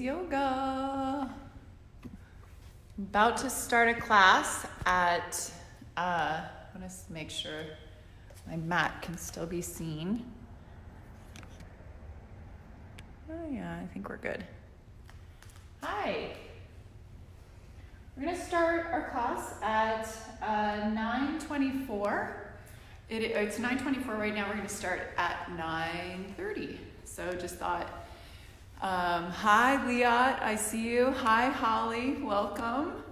yoga. About to start a class at, I want to make sure my mat can still be seen. Oh yeah, I think we're good. Hi. We're going to start our class at 9:24. It's 9:24 right now. We're going to start at 9:30. So just thought, hi Liat, I see you. Hi Holly, welcome.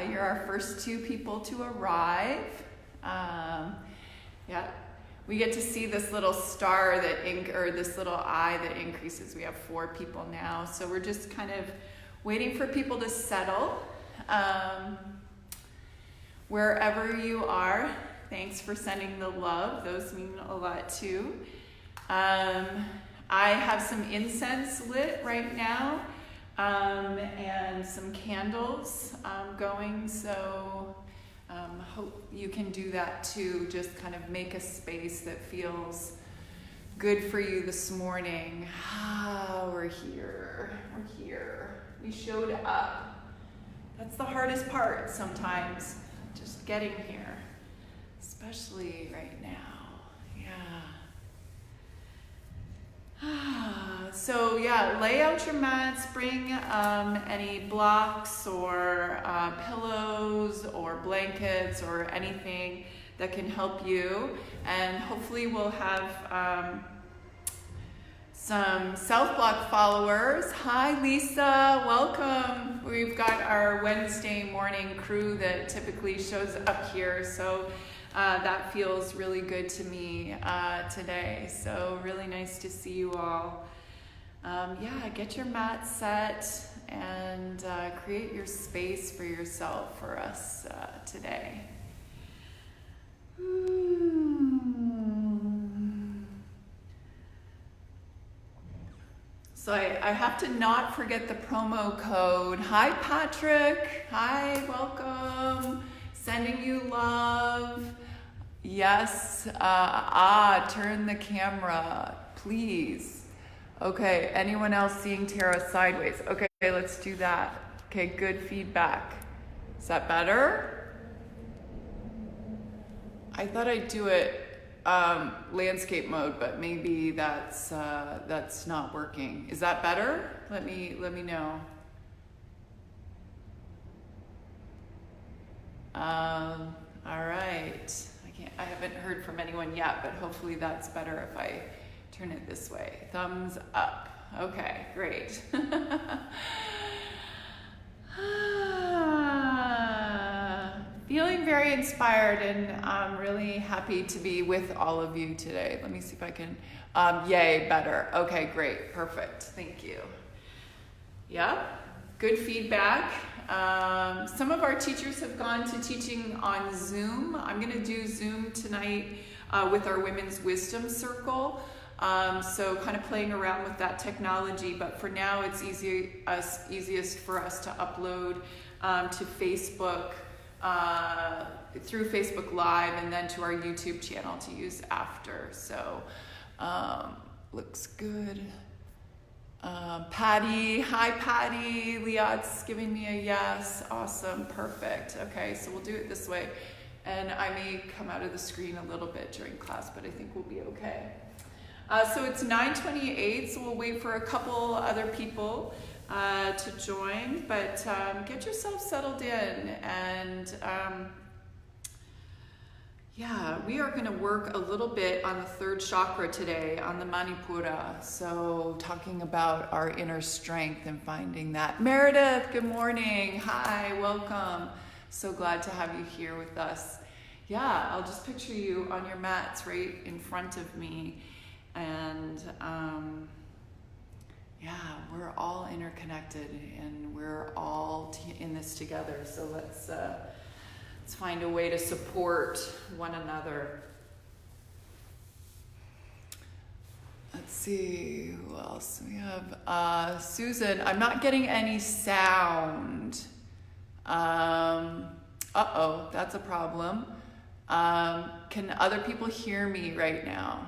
You're our first two people to arrive. Yeah, we get to see this little star this little eye that increases. We have 4 people now, so we're just kind of waiting for people to settle. Wherever you are, thanks for sending the love. Those mean a lot too. I have some incense lit right now, and some candles going, so hope you can do that too. Just kind of make a space that feels good for you this morning. We're here. We showed up. That's the hardest part sometimes, just getting here, especially right now. So yeah, lay out your mats, bring any blocks or pillows or blankets or anything that can help you, and hopefully we'll have some South Block followers. Hi Lisa, welcome. We've got our Wednesday morning crew that typically shows up here, so that feels really good to me today. So really nice to see you all. Yeah, get your mat set and create your space for yourself for us today. So I have to not forget the promo code. Hi Patrick, hi, welcome. Sending you love. Yes, turn the camera, please. Okay, anyone else seeing Tara sideways? Okay, let's do that. Okay, good feedback. Is that better? I thought I'd do it landscape mode, but maybe that's not working. Is that better? Let me know. All right. I haven't heard from anyone yet, but hopefully that's better if I turn it this way. Thumbs up. Okay, great. Feeling very inspired, and I'm really happy to be with all of you today. Let me see if I can, yay, better. Okay, great, perfect, thank you. Yeah, good feedback. Some of our teachers have gone to teaching on Zoom. I'm going to do Zoom tonight with our Women's Wisdom Circle. So kind of playing around with that technology, but for now it's easiest for us to upload to Facebook, through Facebook Live, and then to our YouTube channel to use after. So looks good. Patty, hi Patty, Liat's giving me a yes, awesome, perfect. Okay, so we'll do it this way, and I may come out of the screen a little bit during class, but I think we'll be okay. So it's 9:28, so we'll wait for a couple other people to join, but get yourself settled in, and yeah, we are going to work a little bit on the 3rd chakra today, on the Manipura. So talking about our inner strength and finding that. Meredith, good morning. Hi, welcome. So glad to have you here with us. Yeah, I'll just picture you on your mats right in front of me. And yeah, we're all interconnected, and we're all in this together. So let's find a way to support one another. Let's see, who else we have? Susan, I'm not getting any sound. Uh-oh, that's a problem. Can other people hear me right now?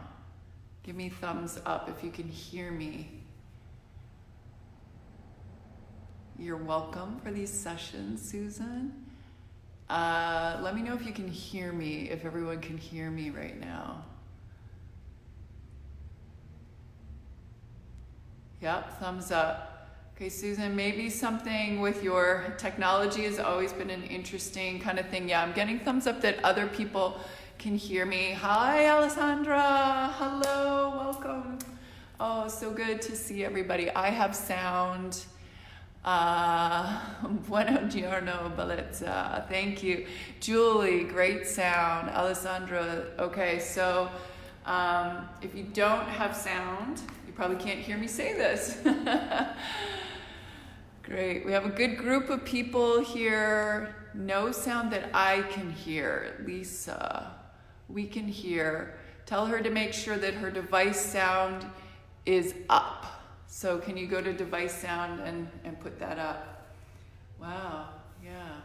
Give me thumbs up if you can hear me. You're welcome for these sessions, Susan. Let me know if you can hear me, if everyone can hear me right now. Yep, thumbs up. Okay, Susan, maybe something with your technology has always been an interesting kind of thing. Yeah, I'm getting thumbs up that other people can hear me. Hi, Alessandra. Hello, welcome. Oh, so good to see everybody. I have sound. Buongiorno, bellezza. Thank you. Julie, great sound. Alessandra, okay, so if you don't have sound, you probably can't hear me say this. Great. We have a good group of people here. No sound that I can hear. Lisa, we can hear. Tell her to make sure that her device sound is up. So can you go to device sound and put that up? Wow. Yeah.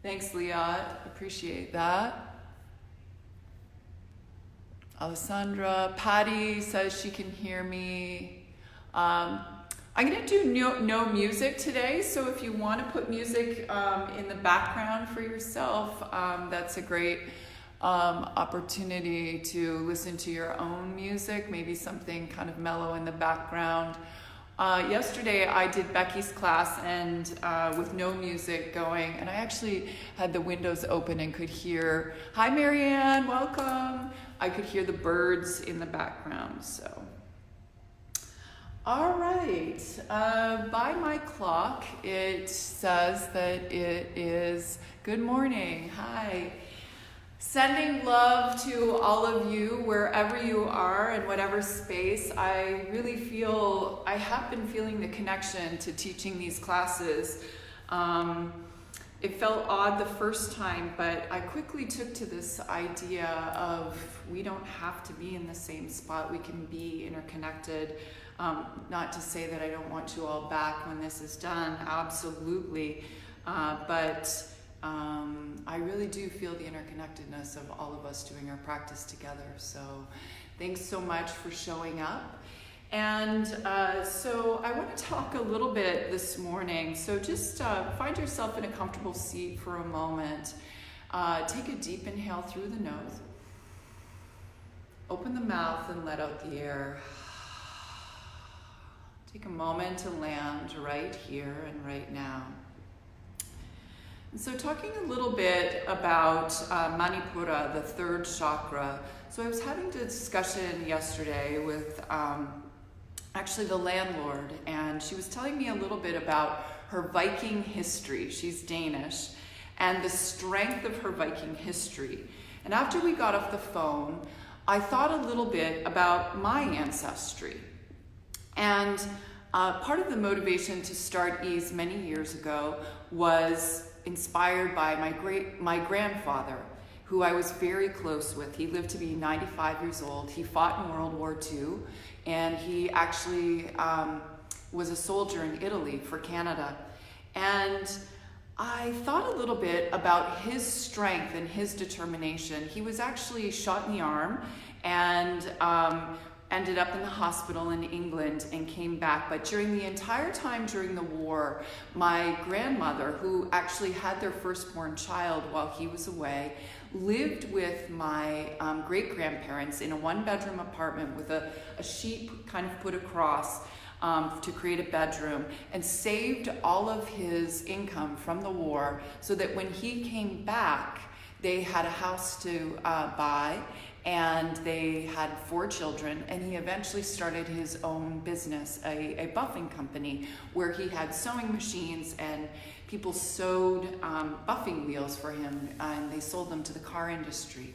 Thanks, Liat. Appreciate that. Alessandra. Patty says she can hear me. I'm going to do no music today, so if you want to put music in the background for yourself, that's a great opportunity to listen to your own music, maybe something kind of mellow in the background. Yesterday I did Becky's class and with no music going, and I actually had the windows open and could hear, hi Marianne, welcome. I could hear the birds in the background, so. All right, by my clock, it says that it is good morning. Hi. Sending love to all of you wherever you are in whatever space. I really feel, I have been feeling the connection to teaching these classes. It felt odd the first time, but I quickly took to this idea of we don't have to be in the same spot. We can be interconnected. Not to say that I don't want you all back when this is done, absolutely, but I really do feel the interconnectedness of all of us doing our practice together. So thanks so much for showing up. And so I want to talk a little bit this morning. So just find yourself in a comfortable seat for a moment. Take a deep inhale through the nose. Open the mouth and let out the air. Take a moment to land right here and right now. And so talking a little bit about Manipura, the third chakra. So I was having a discussion yesterday with actually the landlord, and she was telling me a little bit about her Viking history. She's Danish, and the strength of her Viking history. And after we got off the phone, I thought a little bit about my ancestry. And part of the motivation to start EASE many years ago was inspired by my grandfather, who I was very close with. He lived to be 95 years old. He fought in World War II, and he actually was a soldier in Italy for Canada. And I thought a little bit about his strength and his determination. He was actually shot in the arm and ended up in the hospital in England and came back. But during the entire time during the war, my grandmother, who actually had their firstborn child while he was away, lived with my great-grandparents in a one-bedroom apartment with a sheet kind of put across to create a bedroom, and saved all of his income from the war so that when he came back, they had a house to buy, and they had 4 children, and he eventually started his own business, a buffing company, where he had sewing machines and people sewed buffing wheels for him, and they sold them to the car industry.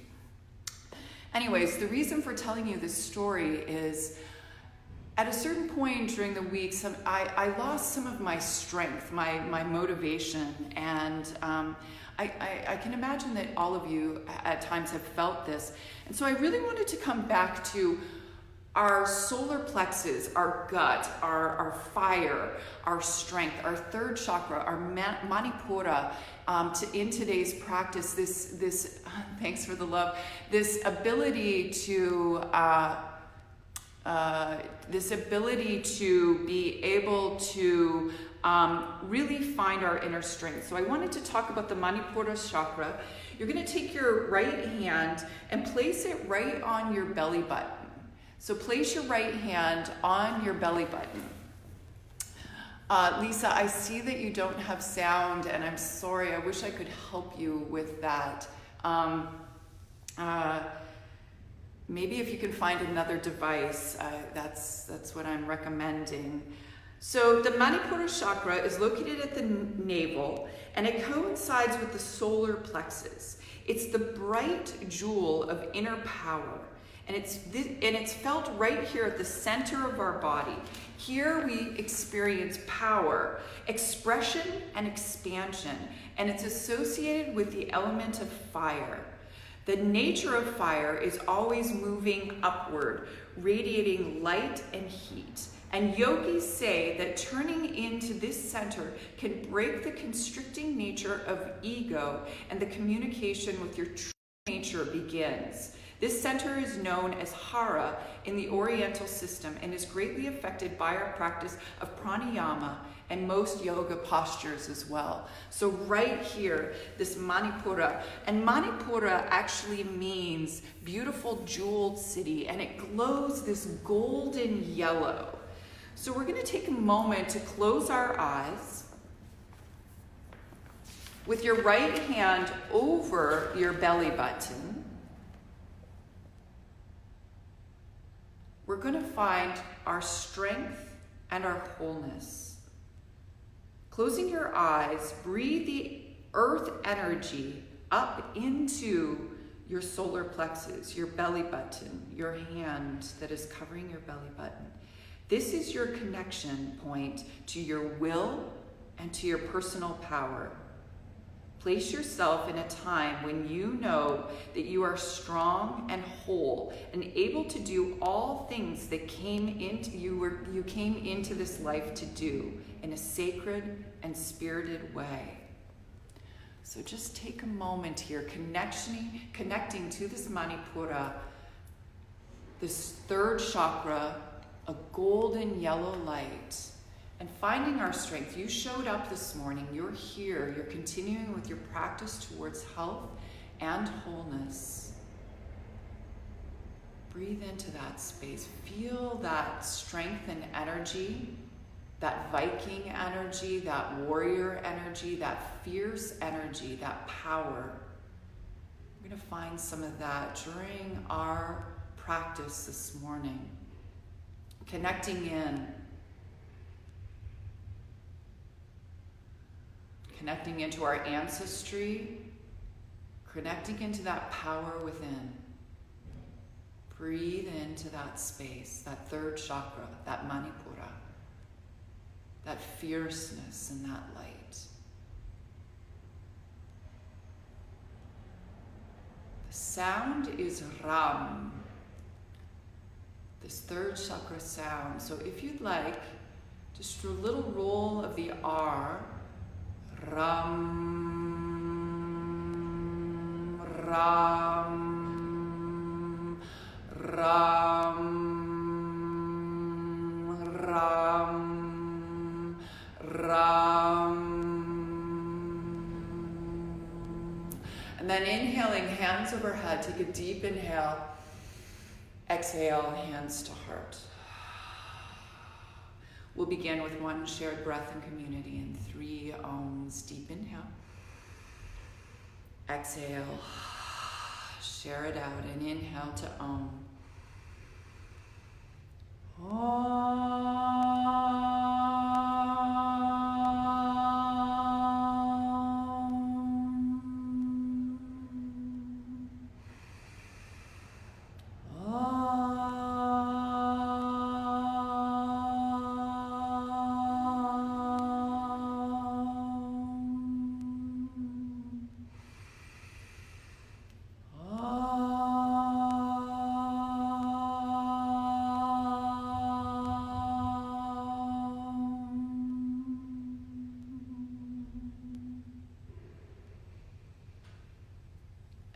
Anyways, the reason for telling you this story is at a certain point during the week, I lost some of my strength, my motivation, and I can imagine that all of you at times have felt this. And so I really wanted to come back to our solar plexus, our gut, our fire, our strength, our third chakra, our Manipura, in today's practice, this thanks for the love, this ability to this ability to be able to really find our inner strength. So I wanted to talk about the Manipura chakra. You're going to take your right hand and place it right on your belly button. So place your right hand on your belly button. Lisa, I see that you don't have sound, and I'm sorry. I wish I could help you with that. Maybe if you can find another device, that's what I'm recommending. So the Manipura chakra is located at the navel, and it coincides with the solar plexus. It's the bright jewel of inner power, and it's felt right here at the center of our body. Here we experience power, expression, and expansion, and it's associated with the element of fire. The nature of fire is always moving upward, radiating light and heat. And yogis say that turning into this center can break the constricting nature of ego, and the communication with your true nature begins. This center is known as Hara in the Oriental system and is greatly affected by our practice of pranayama and most yoga postures as well. So right here, this Manipura, and Manipura actually means beautiful jeweled city, and it glows this golden yellow. So we're going to take a moment to close our eyes with your right hand over your belly button. We're going to find our strength and our wholeness. Closing your eyes, breathe the earth energy up into your solar plexus, your belly button, your hand that is covering your belly button. This is your connection point to your will and to your personal power. Place yourself in a time when you know that you are strong and whole and able to do all things that you came into this life to do in a sacred and spirited way. So just take a moment here, connecting to this Manipura, this third chakra, a golden yellow light, and finding our strength. You showed up this morning, you're here, you're continuing with your practice towards health and wholeness. Breathe into that space. Feel that strength and energy, that Viking energy, that warrior energy, that fierce energy, that power. We're going to find some of that during our practice this morning. Connecting into our ancestry, connecting into that power within. Breathe into that space, that third chakra, that Manipura, that fierceness and that light. The sound is Ram, this third chakra sound. So if you'd like, just do a little roll of the R, Ram, Ram, Ram, Ram, Ram. And then inhaling, hands overhead, take a deep inhale. Exhale, hands to heart. We'll begin with one shared breath and community in 3 ohms. Deep inhale. Exhale. Share it out and inhale to Om.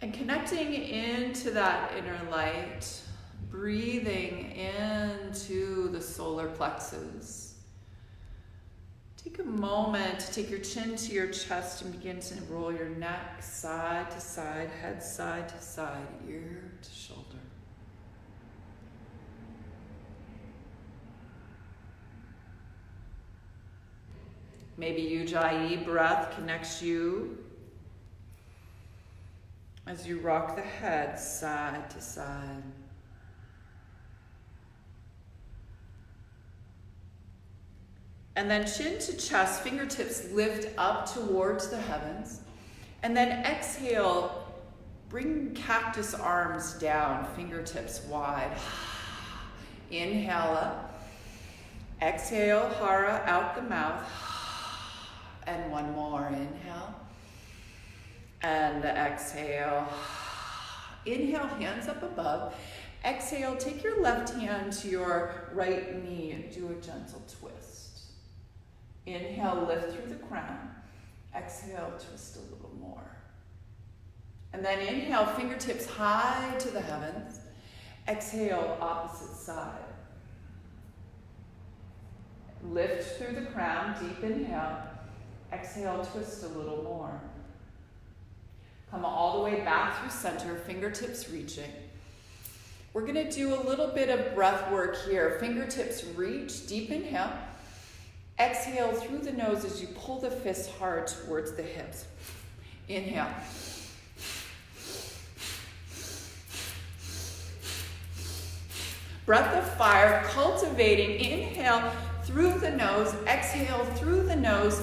And connecting into that inner light, breathing into the solar plexus. Take a moment to take your chin to your chest and begin to roll your neck side to side, head side to side, ear to shoulder. Maybe Ujjayi breath connects you as you rock the head side to side. And then chin to chest, fingertips lift up towards the heavens. And then exhale, bring cactus arms down, fingertips wide. Inhale up. Exhale, hara out the mouth. And one more, inhale. And exhale. Inhale, hands up above. Exhale, take your left hand to your right knee and do a gentle twist. Inhale, lift through the crown. Exhale, twist a little more. And then inhale, fingertips high to the heavens. Exhale, opposite side. Lift through the crown, deep inhale. Exhale, twist a little more. Come all the way back through center, fingertips reaching. We're going to do a little bit of breath work here. Fingertips reach, deep inhale. Exhale through the nose as you pull the fists hard towards the hips. Inhale. Breath of fire, cultivating. Inhale through the nose, exhale through the nose,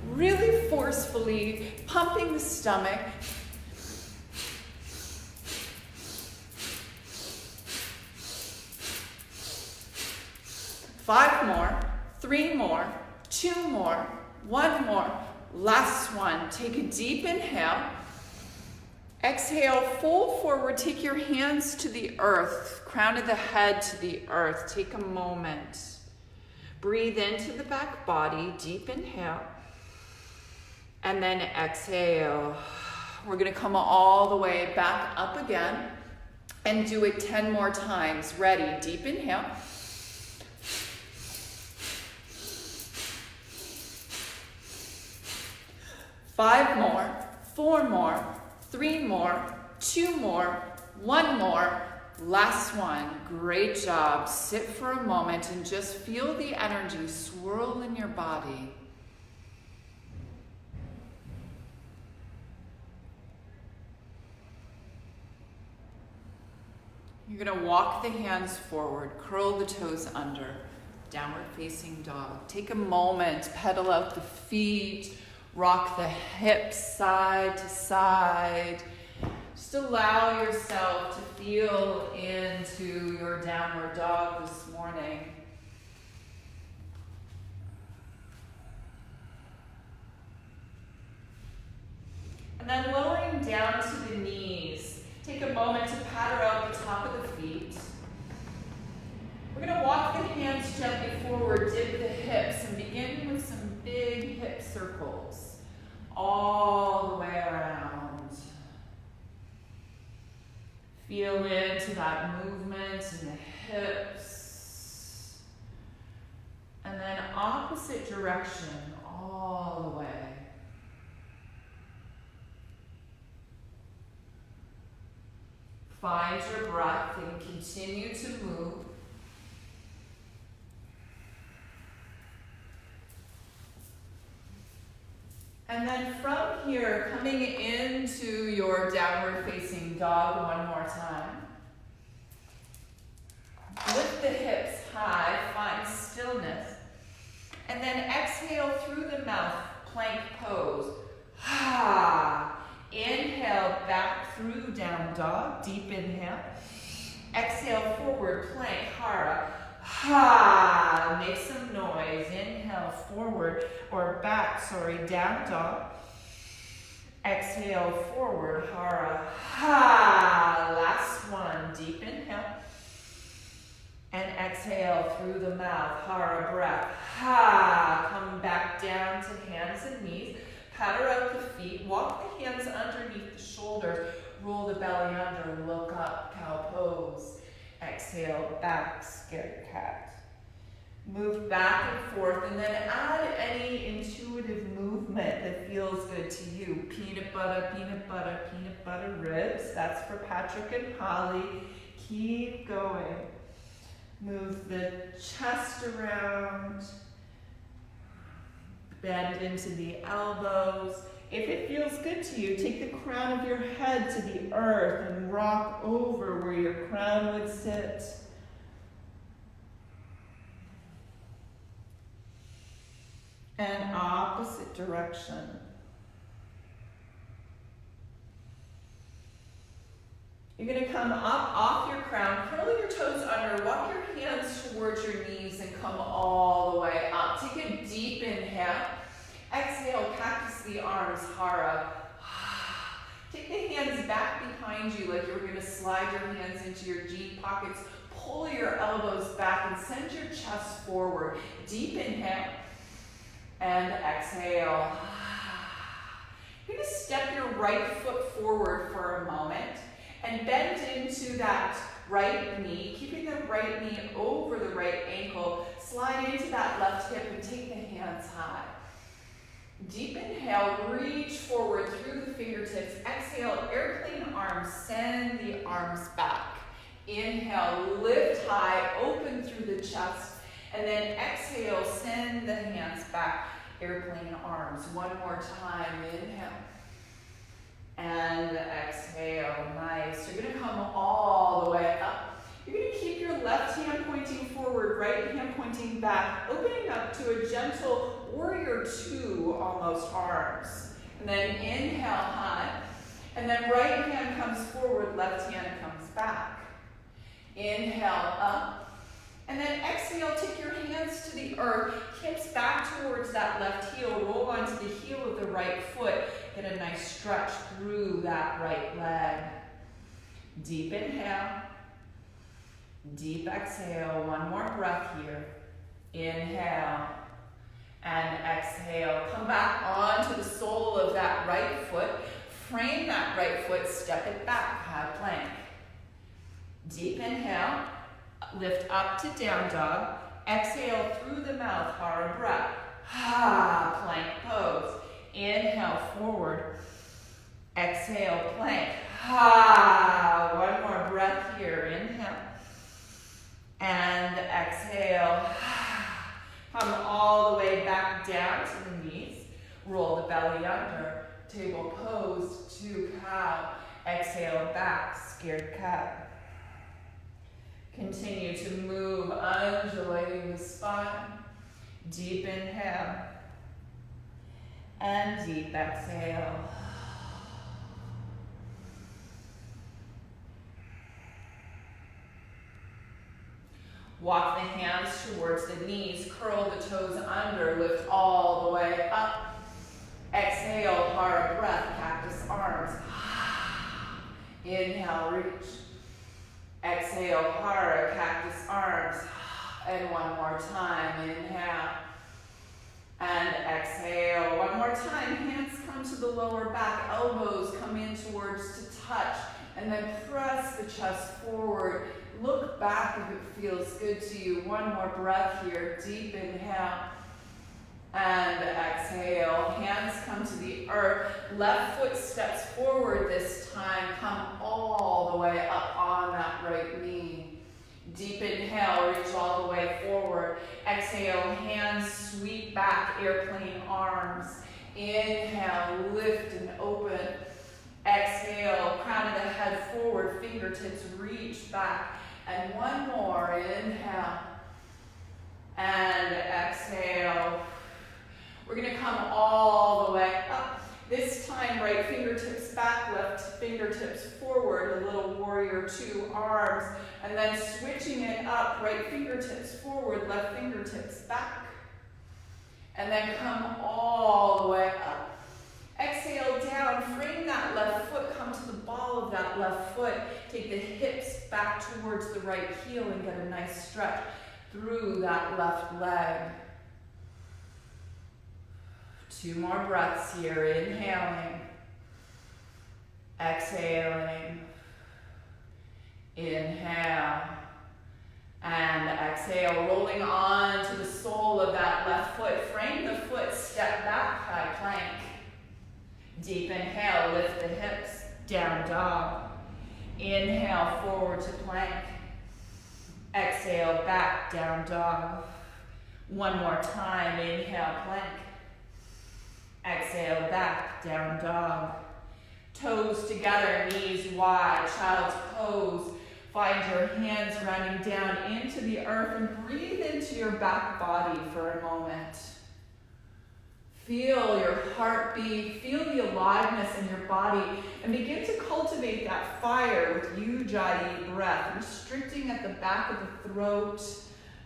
really forcefully pumping the stomach. Five more, three more, two more, one more, last one. Take a deep inhale. Exhale, fold forward, take your hands to the earth, crown of the head to the earth. Take a moment. Breathe into the back body, deep inhale. And then exhale. We're gonna come all the way back up again and do it 10 more times. Ready, deep inhale. Five more, four more, three more, two more, one more, last one. Great job. Sit for a moment and just feel the energy swirl in your body. You're going to walk the hands forward, curl the toes under, downward facing dog. Take a moment, pedal out the feet, rock the hips side to side. Just allow yourself to feel into your downward dog this morning. And then lowering down to the knees. Take a moment to patter out the top of the feet. We're going to walk the hands gently forward, dip the hips, and begin with some big hip circles all the way around. Feel into that movement in the hips. And then opposite direction all the way. Find your breath and continue to move. And then from here, coming into your downward facing dog one more time. Lift the hips high, find stillness. And then exhale through the mouth, plank pose. Inhale back through down dog, deep inhale. Exhale forward, plank, hara. Make some noise. Inhale forward or back, down dog. Exhale forward, hara. Last one, deep inhale. And exhale through the mouth, hara breath. Come back down to hands and knees. Patter out the feet, walk the hands underneath the shoulders, roll the belly under, look up, cow pose. Exhale, back, scared cat. Move back and forth, and then add any intuitive movement that feels good to you. Peanut butter, peanut butter, peanut butter ribs. That's for Patrick and Holly. Keep going. Move the chest around. Bend into the elbows. If it feels good to you, take the crown of your head to the earth and rock over where your crown would sit. And opposite direction. You're going to come up off your crown, curling your toes under, walk your hands towards your knees and come all the way up. Take a deep inhale. Exhale, cactus the arms, Hara. Take the hands back behind you like you're going to slide your hands into your jean pockets. Pull your elbows back and send your chest forward. Deep inhale. And exhale. You're going to step your right foot forward for a moment and bend into that right knee, keeping the right knee over the right ankle. Slide into that left hip and take the hands high. Deep inhale, reach forward through the fingertips. Exhale, airplane arms, send the arms back. Inhale, lift high, open through the chest. And then exhale, send the hands back, airplane arms. One more time, inhale. And exhale, nice. You're gonna come all the way up. You're gonna keep your left hand pointing forward, right hand pointing back, opening up to a gentle warrior two, almost arms. And then inhale high. And then right hand comes forward, left hand comes back. Inhale up. And then exhale, take your hands to the earth, hips back towards that left heel, roll onto the heel of the right foot. Get a nice stretch through that right leg. Deep inhale. Deep exhale. One more breath here. Inhale. And exhale. Come back onto the sole of that right foot. Frame that right foot, step it back, high plank. Deep inhale. Lift up to down dog. Exhale through the mouth, hara breath. Ha, plank pose. Inhale forward. Exhale, plank. Ha, one more breath here. Inhale. And exhale. Come all the way back down to the knees. Roll the belly under. Table pose to cow. Exhale back, scared cat. Continue to move, undulating the spine. Deep inhale. And deep exhale. Walk the hands towards the knees. Curl the toes under. Lift all the way up. Exhale, hard breath, cactus arms. Inhale, reach. Exhale, hara, cactus arms. And one more time, inhale. And exhale, one more time. Hands come to the lower back, elbows come in towards to touch. And then press the chest forward. Look back if it feels good to you. One more breath here, deep inhale. And exhale, hands come to the earth. Left foot steps forward this time. Come all the way up on that right knee. Deep inhale, reach all the way forward. Exhale, hands sweep back, airplane arms. Inhale, lift and open. Exhale, crown of the head forward, fingertips reach back. And one more, inhale. And exhale. We're going to come all the way up. This time, right fingertips back, left fingertips forward, a little warrior two arms. And then switching it up, right fingertips forward, left fingertips back. And then come all the way up. Exhale down, frame that left foot, come to the ball of that left foot. Take the hips back towards the right heel and get a nice stretch through that left leg. Two more breaths here, inhaling, exhaling, inhale, And exhale, rolling on to the sole of that left foot. Frame the foot, step back, high plank. Deep inhale, lift the hips, down dog. Inhale, forward to plank. Exhale, back, down dog. One more time, inhale, plank. Exhale, back, down dog. Toes together, knees wide, child's pose. Find your hands rounding down into the earth and breathe into your back body for a moment. Feel your heartbeat, feel the aliveness in your body, and begin to cultivate that fire with Ujjayi breath, restricting at the back of the throat.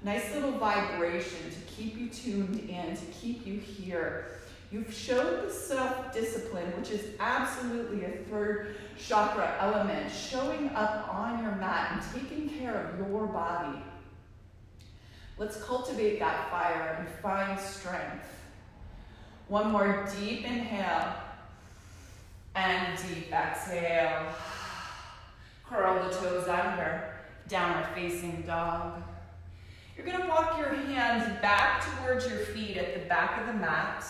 Nice little vibration to keep you tuned in, to keep you here. You've showed the self-discipline, which is absolutely a third chakra element, showing up on your mat and taking care of your body. Let's cultivate that fire and find strength. One more deep inhale and deep exhale. Curl the toes under, downward facing dog. You're gonna walk your hands back towards your feet at the back of the mat.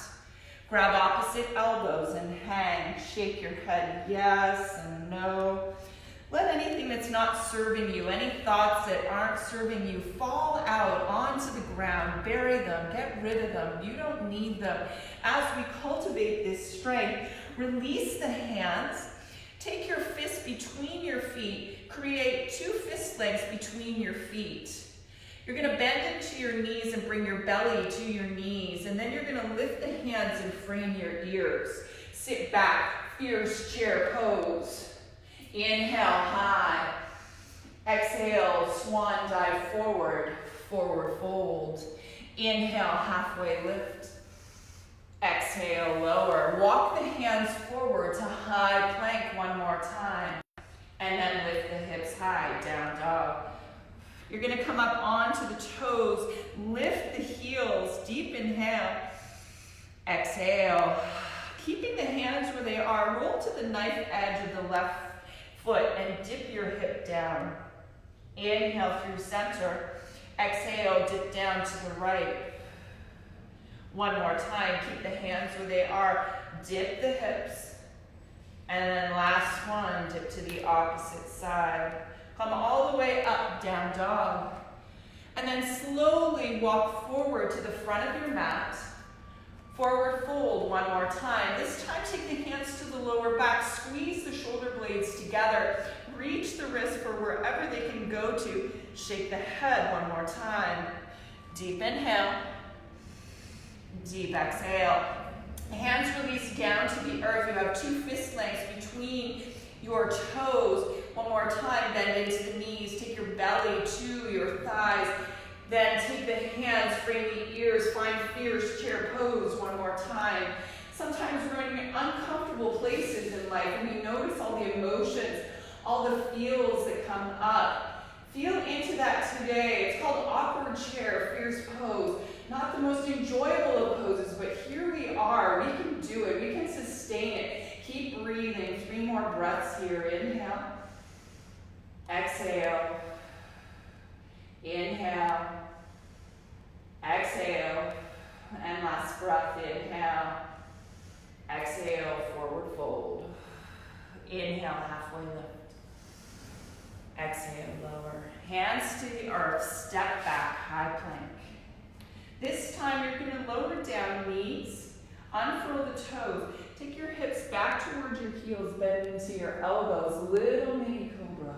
Grab opposite elbows and hang. Shake your head yes and no. Let anything that's not serving you, any thoughts that aren't serving you, fall out onto the ground. Bury them, get rid of them. You don't need them. As we cultivate this strength, release the hands. Take your fists between your feet. Create 2 fist lengths between your feet. You're going to bend into your knees and bring your belly to your knees. And then you're going to lift the hands and frame your ears. Sit back, fierce chair pose. Inhale, high. Exhale, swan dive forward, forward fold. Inhale, halfway lift. Exhale, lower. Walk the hands forward to high plank one more time. And then lift the hips high, down dog. You're gonna come up onto the toes, lift the heels, deep inhale. Exhale. Keeping the hands where they are, roll to the knife edge of the left foot and dip your hip down. Inhale through center. Exhale, dip down to the right. One more time, keep the hands where they are. Dip the hips. And then last one, dip to the opposite side. Come all the way up, down dog. And then slowly walk forward to the front of your mat. Forward fold one more time. This time take the hands to the lower back. Squeeze the shoulder blades together. Reach the wrist for wherever they can go to. Shake the head one more time. Deep inhale. Deep exhale. Hands release down to the earth. You have 2 fist lengths between your toes. One more time, bend into the knees. Take your belly to your thighs. Then take the hands, frame the ears, find fierce chair pose one more time. Sometimes we're in uncomfortable places in life and we notice all the emotions, all the feels that come up. Feel into that today. It's called awkward chair, fierce pose. Not the most enjoyable of poses, but here we are. We can do it. We can sustain it. Keep breathing. 3 more breaths here. Inhale. Exhale. Inhale. Exhale. And last breath. Inhale. Exhale. Forward fold. Inhale. Halfway lift. Exhale. Lower. Hands to the earth. Step back. High plank. This time you're going to lower down knees. Unfurl the toes. Take your hips back towards your heels. Bend into your elbows. Little mini cobra.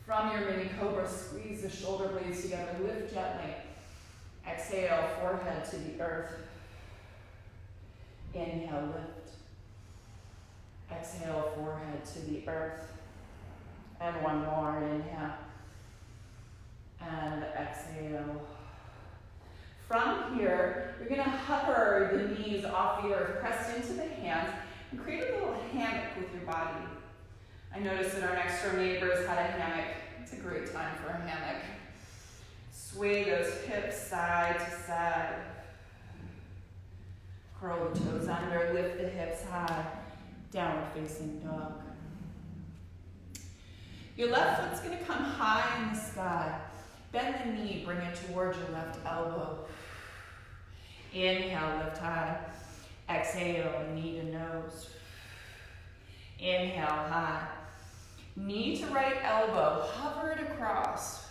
From your mini cobra, squeeze the shoulder blades together. Lift gently. Exhale, forehead to the earth. Inhale, lift. Exhale, forehead to the earth. And one more. Inhale. And exhale. From here, you're going to hover the knees off the earth, pressed into the hands, and create a little hammock with your body. I noticed that our next door neighbors had a hammock. It's a great time for a hammock. Sway those hips side to side. Curl the toes under, lift the hips high, downward facing dog. Your left foot's going to come high in the sky. Bend the knee, bring it towards your left elbow. Inhale, lift high. Exhale, knee to nose. Inhale, high. Knee to right elbow, hover it across.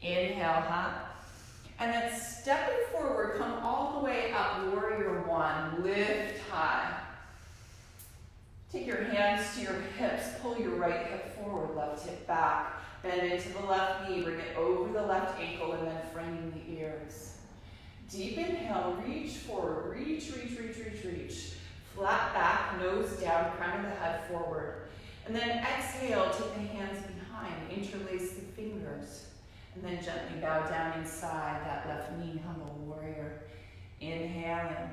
Inhale, high. And then step it forward, come all the way up, warrior one, lift high. Take your hands to your hips, pull your right hip forward, left hip back. Bend into the left knee, bring it over the left ankle, and then framing the ears. Deep inhale, reach forward, reach. Flat back, nose down, crown of the head forward. And then exhale, take the hands behind, interlace the fingers. And then gently bow down inside that left knee, humble warrior. Inhaling.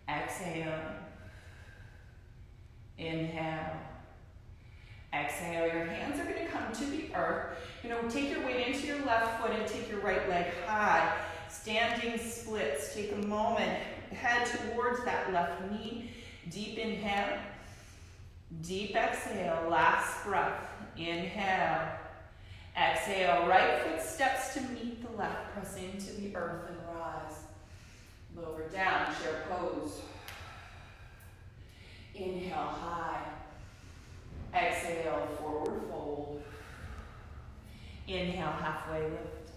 Exhale. Inhale. Exhale. Your hands are going to come to the earth. You're going to take your weight into your left foot and take your right leg high. Standing splits. Take a moment. Head towards that left knee. Deep inhale. Deep exhale. Last breath. Inhale. Exhale. Right foot steps to meet the left. Press into the earth and rise. Lower down. Chair pose. Inhale, high. Exhale, forward fold. Inhale, halfway lift.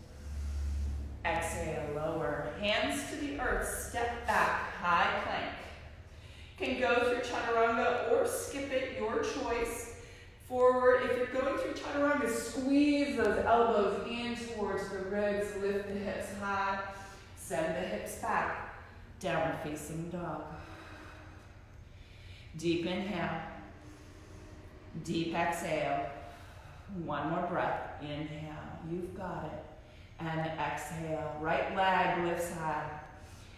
Exhale, lower. Hands to the earth, step back, high plank. Can go through chaturanga or skip it, your choice. Forward, if you're going through chaturanga, squeeze those elbows in towards the ribs, lift the hips high, send the hips back, downward facing dog. Deep inhale, deep exhale. One more breath, inhale, you've got it. And exhale, right leg lifts high.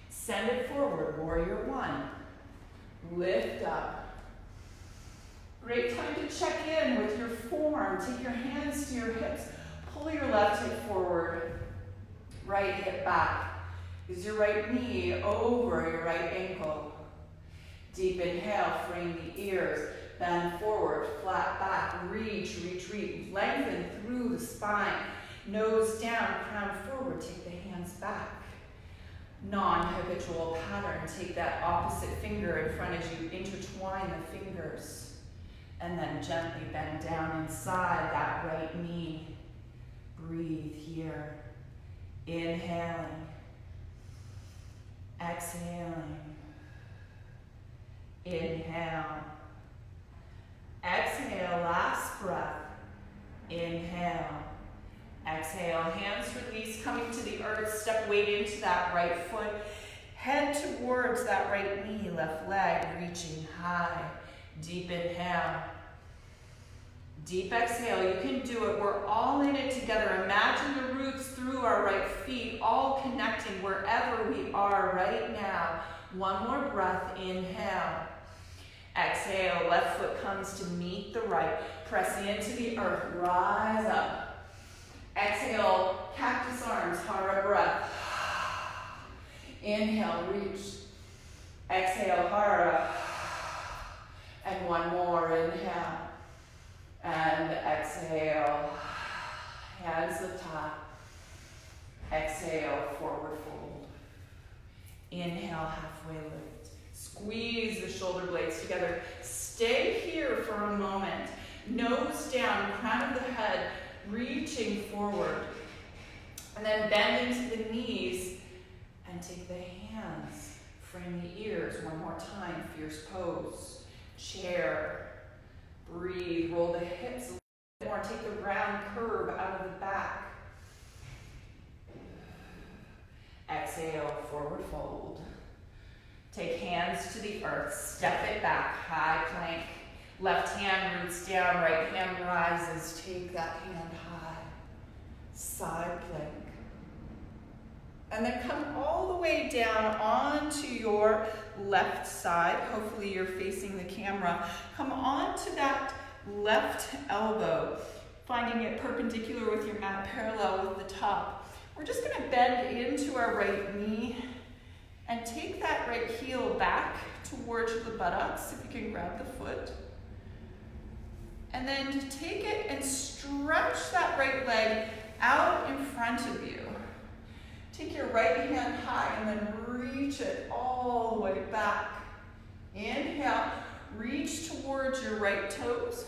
Send it forward, warrior one. Lift up. Great time to check in with your form. Take your hands to your hips. Pull your left hip forward. Right hip back. Is your right knee over your right ankle. Deep inhale, frame the ears. Bend forward, flat back, reach. Lengthen through the spine. Nose down, crown forward. Take the hands back. Non-habitual pattern. Take that opposite finger in front as you intertwine the fingers. And then gently bend down inside that right knee. Breathe here. Inhaling. Exhaling. Inhale. Exhale, last breath. Inhale. Exhale, hands release, coming to the earth, step weight into that right foot. Head towards that right knee, left leg, reaching high. Deep inhale. Deep exhale, you can do it. We're all in it together. Imagine the roots through our right feet, all connecting wherever we are right now. One more breath, inhale. Exhale, left foot comes to meet the right. Press into the earth, rise up. Exhale, cactus arms, hara breath. Inhale, reach. Exhale, hara. And one more, inhale. And exhale, hands lift high. Exhale, forward fold. Inhale, halfway lift. Squeeze the shoulder blades together. Stay here for a moment. Nose down, crown of the head, reaching forward. And then bend into the knees and take the hands. Frame the ears one more time. Fierce pose. Chair. Breathe. Roll the hips a little bit more. Take the round curve out of the back. Exhale, forward fold. Take hands to the earth. Step it back. High plank. Left hand roots down. Right hand rises. Take that hand high. Side plank. And then come all the way down onto your left side. Hopefully you're facing the camera. Come onto that left elbow, finding it perpendicular with your mat, parallel with the top. We're just going to bend into our right knee and take that right heel back towards the buttocks, if you can grab the foot. And then take it and stretch that right leg out in front of you. Take your right hand high and then reach it all the way back. Inhale, reach towards your right toes.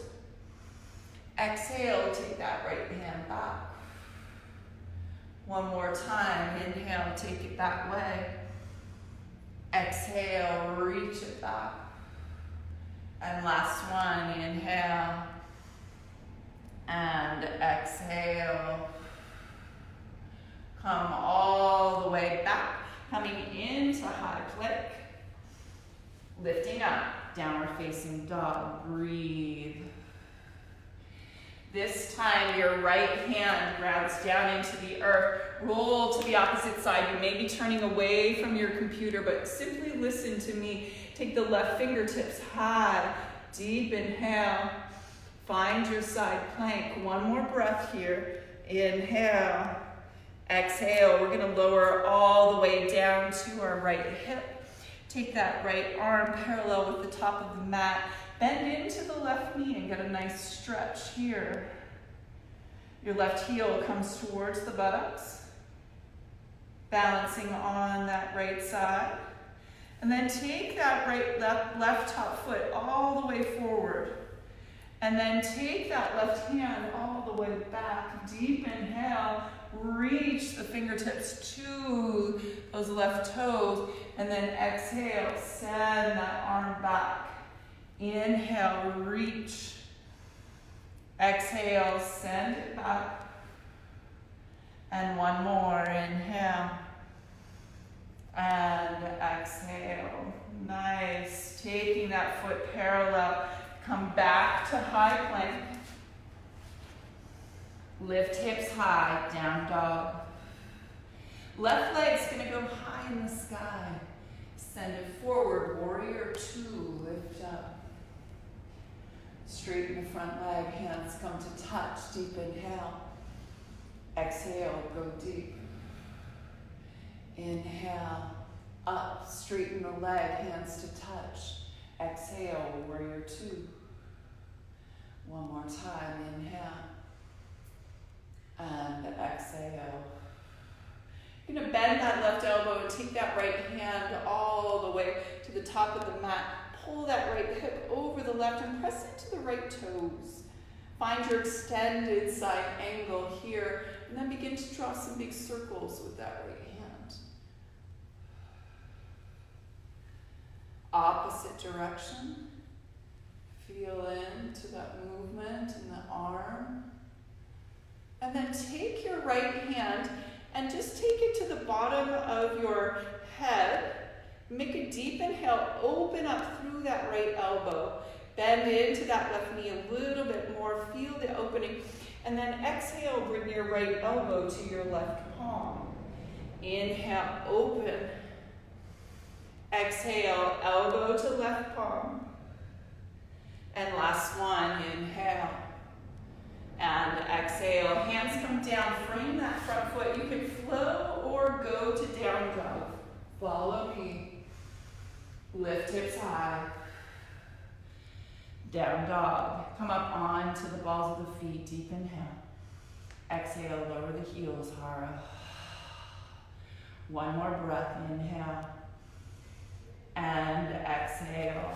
Exhale, take that right hand back. One more time, inhale, take it that way. Exhale, reach it back. And last one, inhale. And exhale. Come all the way back, coming into high plank. Lifting up, downward facing dog, breathe. This time your right hand grounds down into the earth. Roll to the opposite side. You may be turning away from your computer, but simply listen to me. Take the left fingertips high, deep inhale. Find your side plank. One more breath here. Inhale. Exhale. We're going to lower all the way down to our right hip. Take that right arm parallel with the top of the mat. Bend into the left knee and get a nice stretch here. Your left heel comes towards the buttocks, balancing on that right side. And then take that left top foot all the way forward. And then take that left hand all the way back. Deep inhale, reach the fingertips to those left toes. And then exhale, send that arm back. Inhale, reach. Exhale, send it back. And one more, inhale. And exhale. Nice. Taking that foot parallel. Come back to high plank. Lift hips high, down dog. Left leg's gonna go high in the sky. Send it forward, warrior two, lift up. Straighten the front leg, hands come to touch, deep inhale. Exhale, go deep. Inhale, up, straighten the leg, hands to touch. Exhale, warrior two. One more time, inhale. And exhale. You're gonna bend that left elbow and take that right hand all the way to the top of the mat. Pull that right hip over the left and press into the right toes. Find your extended side angle here, and then begin to draw some big circles with that right hand. Opposite direction. Feel into that movement in the arm. And then take your right hand and just take it to the bottom of your head. Make a deep inhale, open up through that right elbow. Bend into that left knee a little bit more, feel the opening. And then exhale, bring your right elbow to your left palm. Inhale, open. Exhale, elbow to left palm. And last one, inhale. And exhale, hands come down, frame that front foot. You can flow or go to down dog. Follow me. Lift hips high. Down dog. Come up onto the balls of the feet. Deep inhale. Exhale, lower the heels, Hara. One more breath, inhale. And exhale.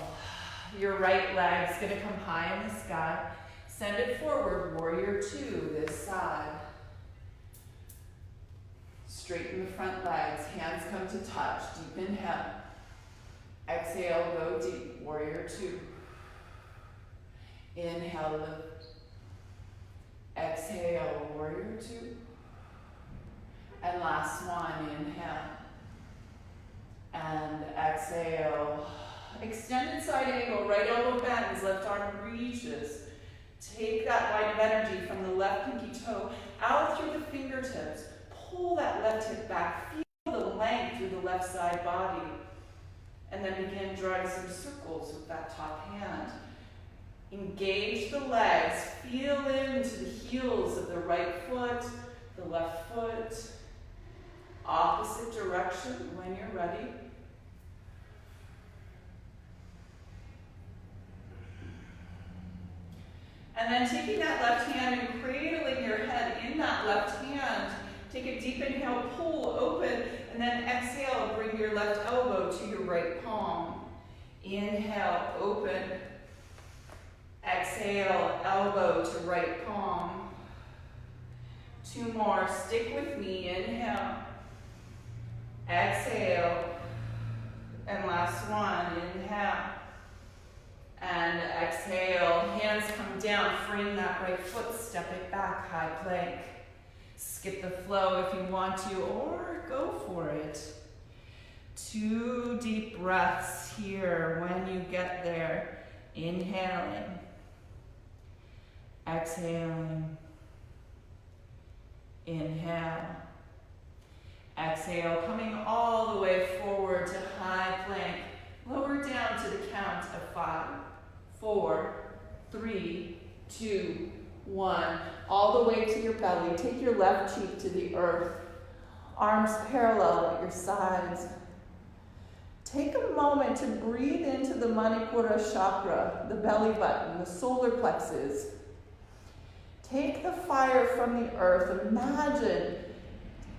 Your right leg's gonna come high in the sky. Send it forward, warrior two, this side. Straighten the front legs, hands come to touch, deep inhale. Exhale, go deep, warrior two. Inhale, lift. Exhale, warrior two. And last one, inhale. And exhale. Extended side angle, right elbow bends, left arm reaches. Take that line of energy from the left pinky toe out through the fingertips. Pull that left hip back. Feel the length through the left side body. And then begin drawing some circles with that top hand. Engage the legs. Feel into the heels of the right foot, the left foot. Opposite direction when you're ready. And then taking that left hand and cradling your head in that left hand. Take a deep inhale, pull open, and then exhale, bring your left elbow to your right palm. Inhale, open. Exhale, elbow to right palm. 2 more, stick with me, inhale. Exhale, and last one, inhale. And exhale, hands come down, frame that right foot, step it back, high plank. Skip the flow if you want to, or go for it. 2 deep breaths here when you get there. Inhaling. Exhaling. Inhale. Exhale, coming all the way forward to high plank. Lower down to the count of 5, 4, 3, 2, 1. All the way to your belly. Take your left cheek to the earth. Arms parallel at your sides. Take a moment to breathe into the Manipura chakra, the belly button, the solar plexus. Take the fire from the earth. Imagine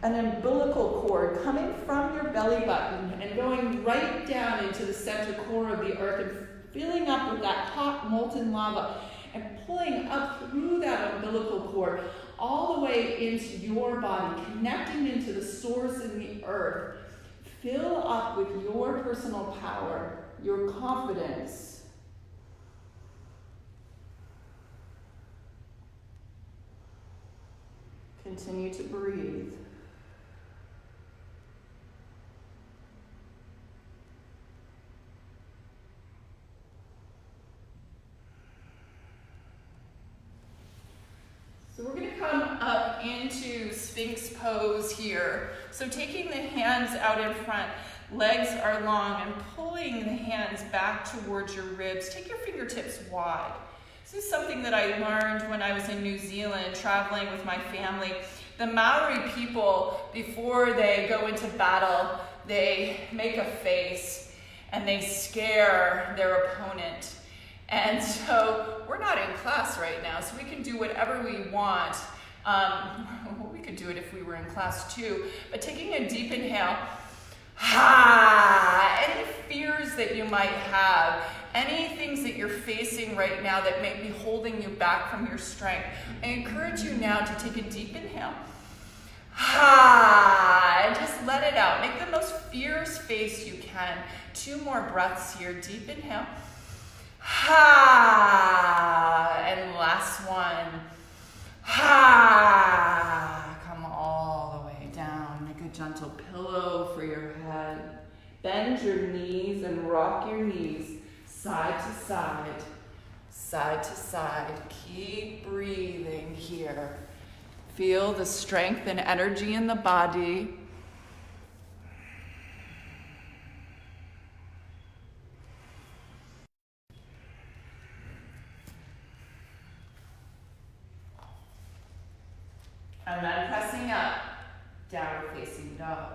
an umbilical cord coming from your belly button and going right down into the center core of the earth and filling up with that hot molten lava and pulling up through that umbilical cord all the way into your body, connecting into the source in the earth. Fill up with your personal power, your confidence. Continue to breathe. So we're going to come up into Sphinx pose here. So taking the hands out in front, legs are long, and pulling the hands back towards your ribs. Take your fingertips wide. This is something that I learned when I was in New Zealand traveling with my family. The Maori people, before they go into battle, they make a face and they scare their opponent. And so we're not in class right now, so we can do whatever we want. We could do it if we were in class too. But taking a deep inhale, any fears that you might have, any things that you're facing right now that may be holding you back from your strength, I encourage you now to take a deep inhale. And just let it out. Make the most fierce face you can. 2 more breaths here. Deep inhale. And last one. Come all the way down. Make a gentle pillow for your head. Bend your knees and rock your knees side to side, side to side. Keep breathing here. Feel the strength and energy in the body. And then pressing up, downward facing dog.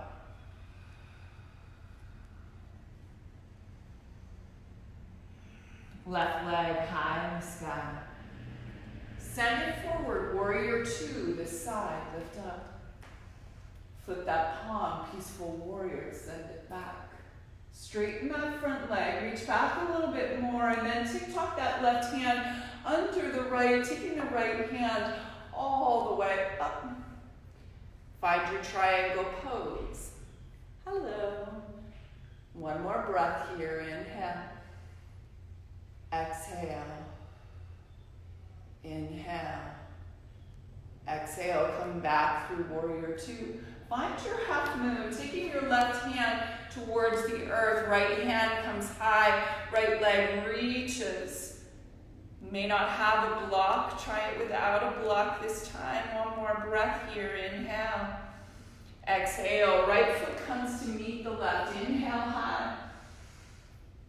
Left leg high in the sky. Send it forward, warrior 2, this side, lift up. Flip that palm, peaceful warrior, send it back. Straighten that front leg, reach back a little bit more, and then tick-tock that left hand under the right, taking the right hand all the way up. Find your triangle pose. Hello. One more breath here, inhale. Exhale. Inhale. Exhale, come back through warrior 2. Find your half moon, taking your left hand towards the earth. Right hand comes high, right leg reaches. May not have a block, try it without a block this time. One more breath here, inhale. Exhale, right foot comes to meet the left. Inhale high.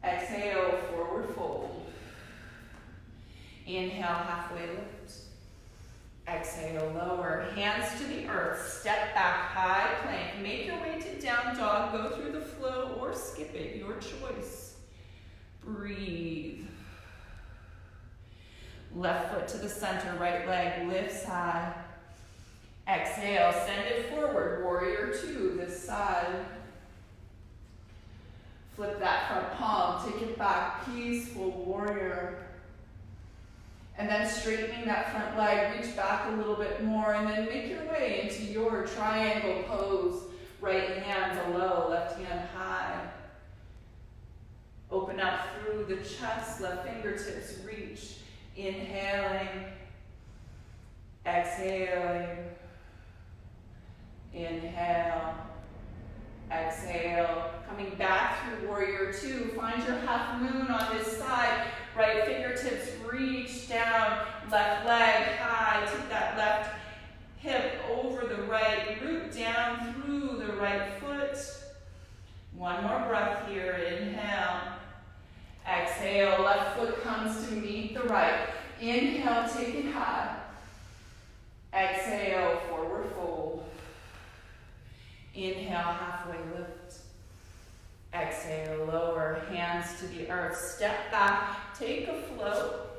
Exhale, forward fold. Inhale, halfway lift. Exhale, lower. Hands to the earth. Step back, high plank. Make your way to down dog. Go through the flow or skip it, your choice. Breathe. Left foot to the center, right leg lifts high. Exhale, send it forward, warrior two, this side. Flip that front palm, take it back, peaceful warrior. And then straightening that front leg, reach back a little bit more, and then make your way into your triangle pose. Right hand below, left hand high. Open up through the chest, left fingertips reach. Inhaling, exhaling. Inhale, exhale. Coming back through warrior two. Find your half moon on this side. Right fingertips reach down. Left leg high. Take that left hip over the right. Root down through the right foot. One more breath here. Inhale. Exhale. Left foot comes to meet the right. Inhale. Take it high. Exhale. Forward fold. Inhale, halfway lift. Exhale, lower, hands to the earth. Step back, take a float.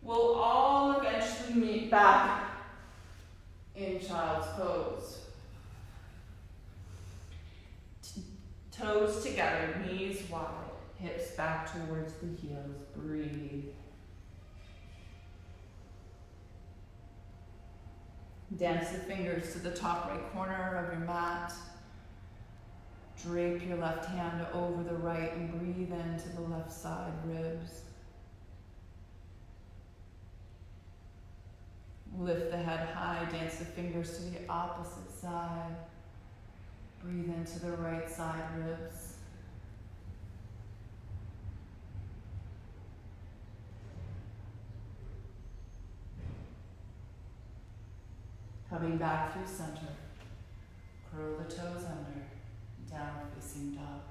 We'll all eventually meet back in child's pose. Toes together, knees wide, hips back towards the heels. Breathe. Dance the fingers to the top right corner of your mat. Drape your left hand over the right and breathe into the left side ribs. Lift the head high, dance the fingers to the opposite side. Breathe into the right side ribs. Coming back through center. Curl the toes under. Downward facing dog.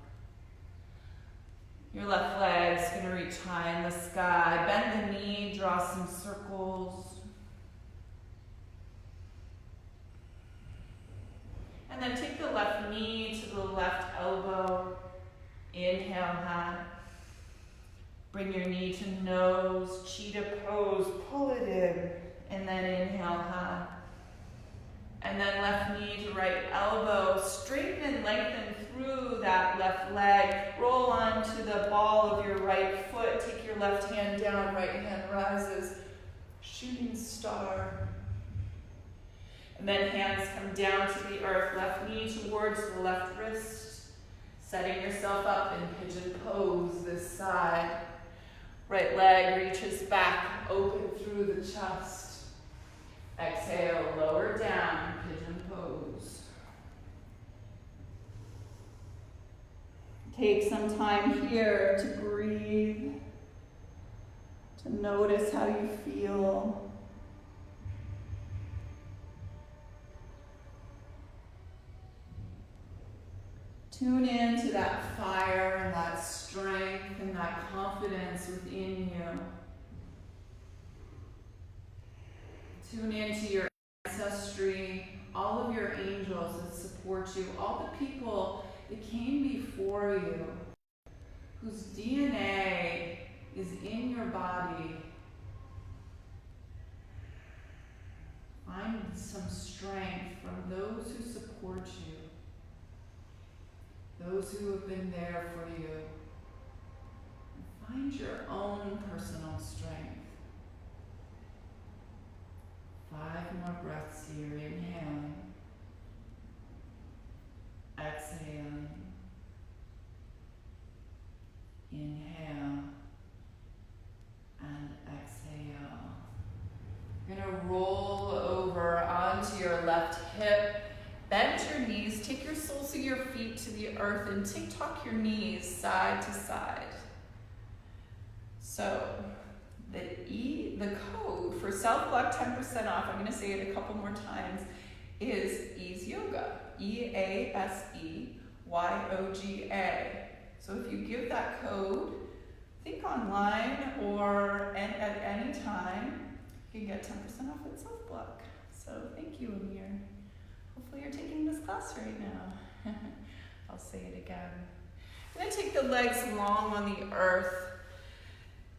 Your left leg's gonna reach high in the sky. Bend the knee, draw some circles. And then take the left knee to the left elbow. Inhale high. Bring your knee to nose, cheetah pose, pull it in. And then inhale high. And then left knee to right elbow. Straighten and lengthen through that left leg. Roll onto the ball of your right foot. Take your left hand down, right hand rises. Shooting star. And then hands come down to the earth. Left knee towards the left wrist. Setting yourself up in pigeon pose this side. Right leg reaches back, open through the chest. Exhale, lower down, pigeon pose. Take some time here to breathe, to notice how you feel. Tune in to that fire and that strength and that confidence within you. Tune into your ancestry, all of your angels that support you, all the people that came before you, whose DNA is in your body. Find some strength from those who support you, those who have been there for you. Find your own personal strength. 5 more breaths here. Inhaling. Exhaling. Inhale. And exhale. You're going to roll over onto your left hip. Bend your knees. Take your soles of your feet to the earth and tick-tock your knees side to side. So, the code for self-block 10% off, I'm going to say it a couple more times, is Ease Yoga. EASEYOGA. So if you give that code, think online or at any time, you can get 10% off at self-block. So thank you, Amir. Hopefully you're taking this class right now. I'll say it again. I'm going to take the legs long on the earth.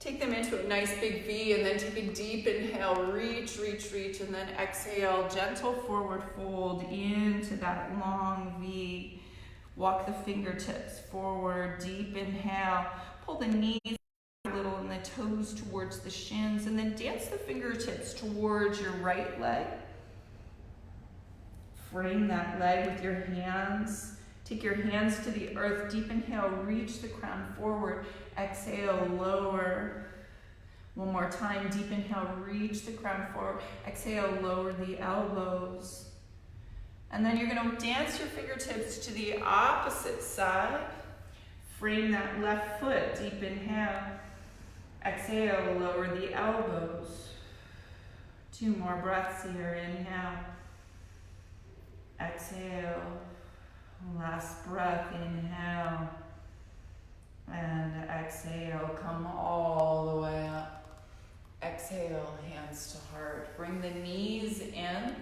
Take them into a nice big V, and then take a deep inhale, reach, reach, reach, and then exhale, gentle forward fold into that long V. Walk the fingertips forward, deep inhale, pull the knees a little and the toes towards the shins, and then dance the fingertips towards your right leg. Frame that leg with your hands. Take your hands to the earth. Deep inhale, reach the crown forward. Exhale, lower. One more time. Deep inhale, reach the crown forward. Exhale, lower the elbows. And then you're going to dance your fingertips to the opposite side. Frame that left foot. Deep inhale. Exhale, lower the elbows. 2 more breaths here. Inhale. Exhale. Last breath, inhale, and exhale, come all the way up. Exhale, hands to heart. Bring the knees in,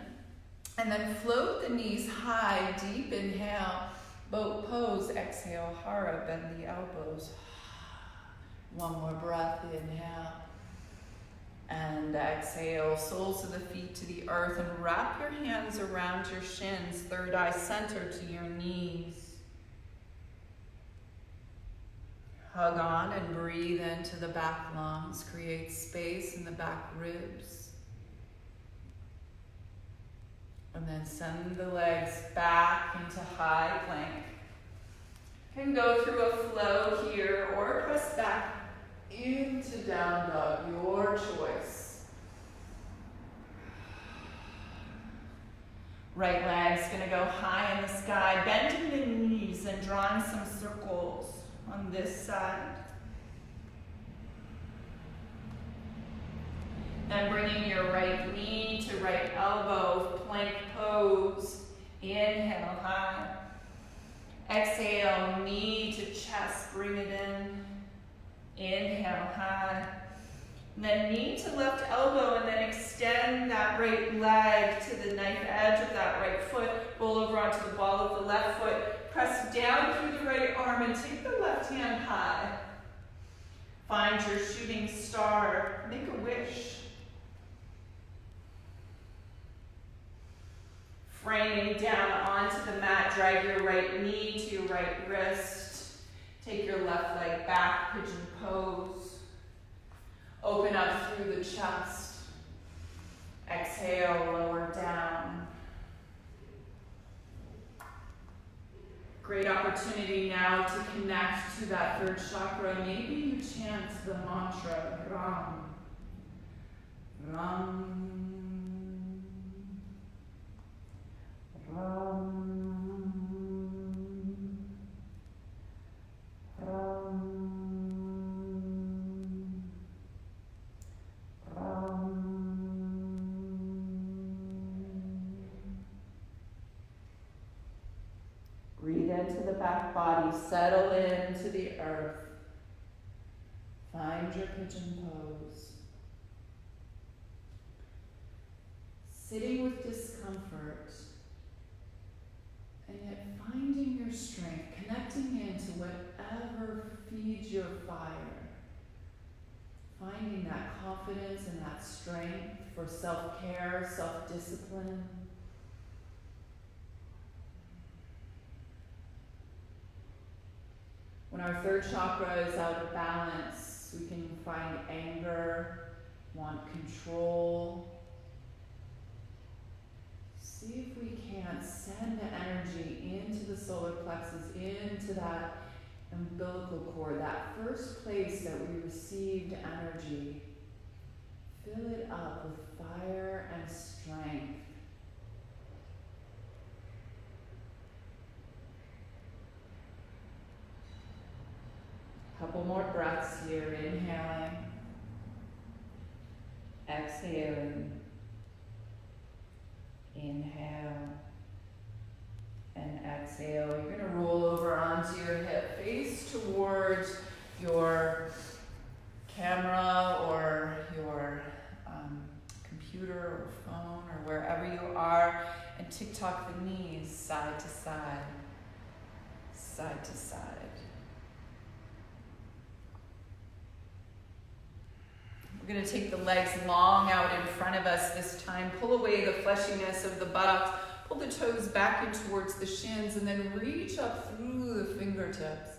and then float the knees high, deep inhale, boat pose, exhale, hara, bend the elbows. One more breath, inhale. And exhale, soles of the feet to the earth, and wrap your hands around your shins, third eye center to your knees. Hug on and breathe into the back lungs. Create space in the back ribs. And then send the legs back into high plank. You can go through a flow here or press back into down dog, your choice. Right leg's gonna go high in the sky, bending the knees and drawing some circles on this side. Then bringing your right knee to right elbow, plank pose. Inhale, high. Exhale, knee to chest, bring it in. Inhale, high. And then knee to left elbow, and then extend that right leg to the knife edge of that right foot. Roll over onto the ball of the left foot. Press down through the right arm and take the left hand high. Find your shooting star. Make a wish. Framing down onto the mat, drag your right knee to your right wrist. Take your left leg back, pigeon pose. Open up through the chest. Exhale, lower down. Great opportunity now to connect to that third chakra. Maybe you chant the mantra, Ram. Ram. Ram. Breathe into the back body, settle into the earth. Find your pigeon pose. Sitting with discomfort, and yet finding your strength, connecting into whatever feeds your fire. Finding that confidence and that strength for self-care, self-discipline. When our third chakra is out of balance, we can find anger, want control. See if we can't send the energy into the solar plexus, into that umbilical cord, that first place that we received energy. Fill it up with fire and strength. Couple more breaths here, inhaling, exhaling, inhale, and exhale. You're going to roll over onto your hip, face towards your camera or your computer or phone or wherever you are, and tick-tock the knees side to side, side to side. We're going to take the legs long out in front of us this time. Pull away the fleshiness of the buttocks. Pull the toes back in towards the shins and then reach up through the fingertips.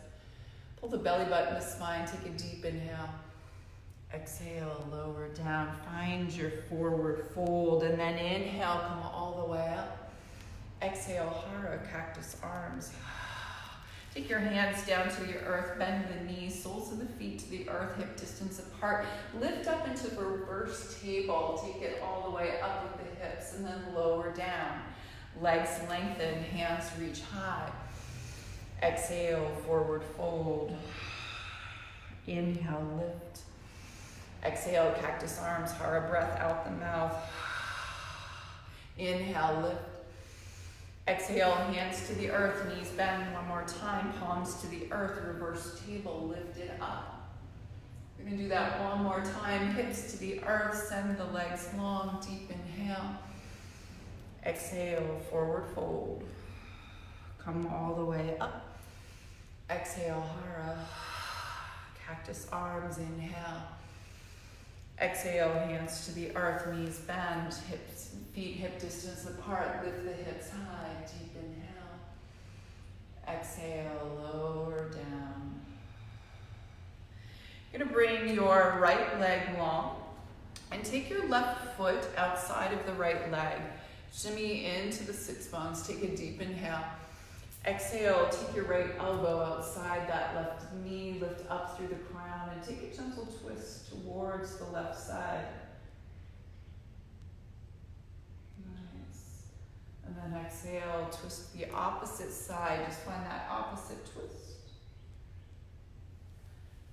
Pull the belly button to spine. Take a deep inhale. Exhale, lower down. Find your forward fold and then inhale, come all the way up. Exhale, Hara, cactus arms. Take your hands down to the earth, bend the knees, soles of the feet to the earth, hip distance apart. Lift up into reverse table. Take it all the way up with the hips and then lower down. Legs lengthen, hands reach high. Exhale, forward fold. Inhale, lift. Exhale, cactus arms, Hara breath out the mouth. Inhale, lift. Exhale, hands to the earth, knees bend one more time, palms to the earth, reverse table, lift it up. We're going to do that one more time, hips to the earth, send the legs long, deep inhale. Exhale, forward fold. Come all the way up. Exhale, Hara. Cactus arms, inhale. Exhale, hands to the earth, knees bend, hips, feet hip distance apart, lift the hips high, deep inhale. Exhale, lower down. You're going to bring your right leg long and take your left foot outside of the right leg. Shimmy into the sits bones, take a deep inhale. Exhale, take your right elbow outside that left knee, lift up through the crown, and take a gentle twist towards the left side. Nice. And then exhale, twist the opposite side. Just find that opposite twist.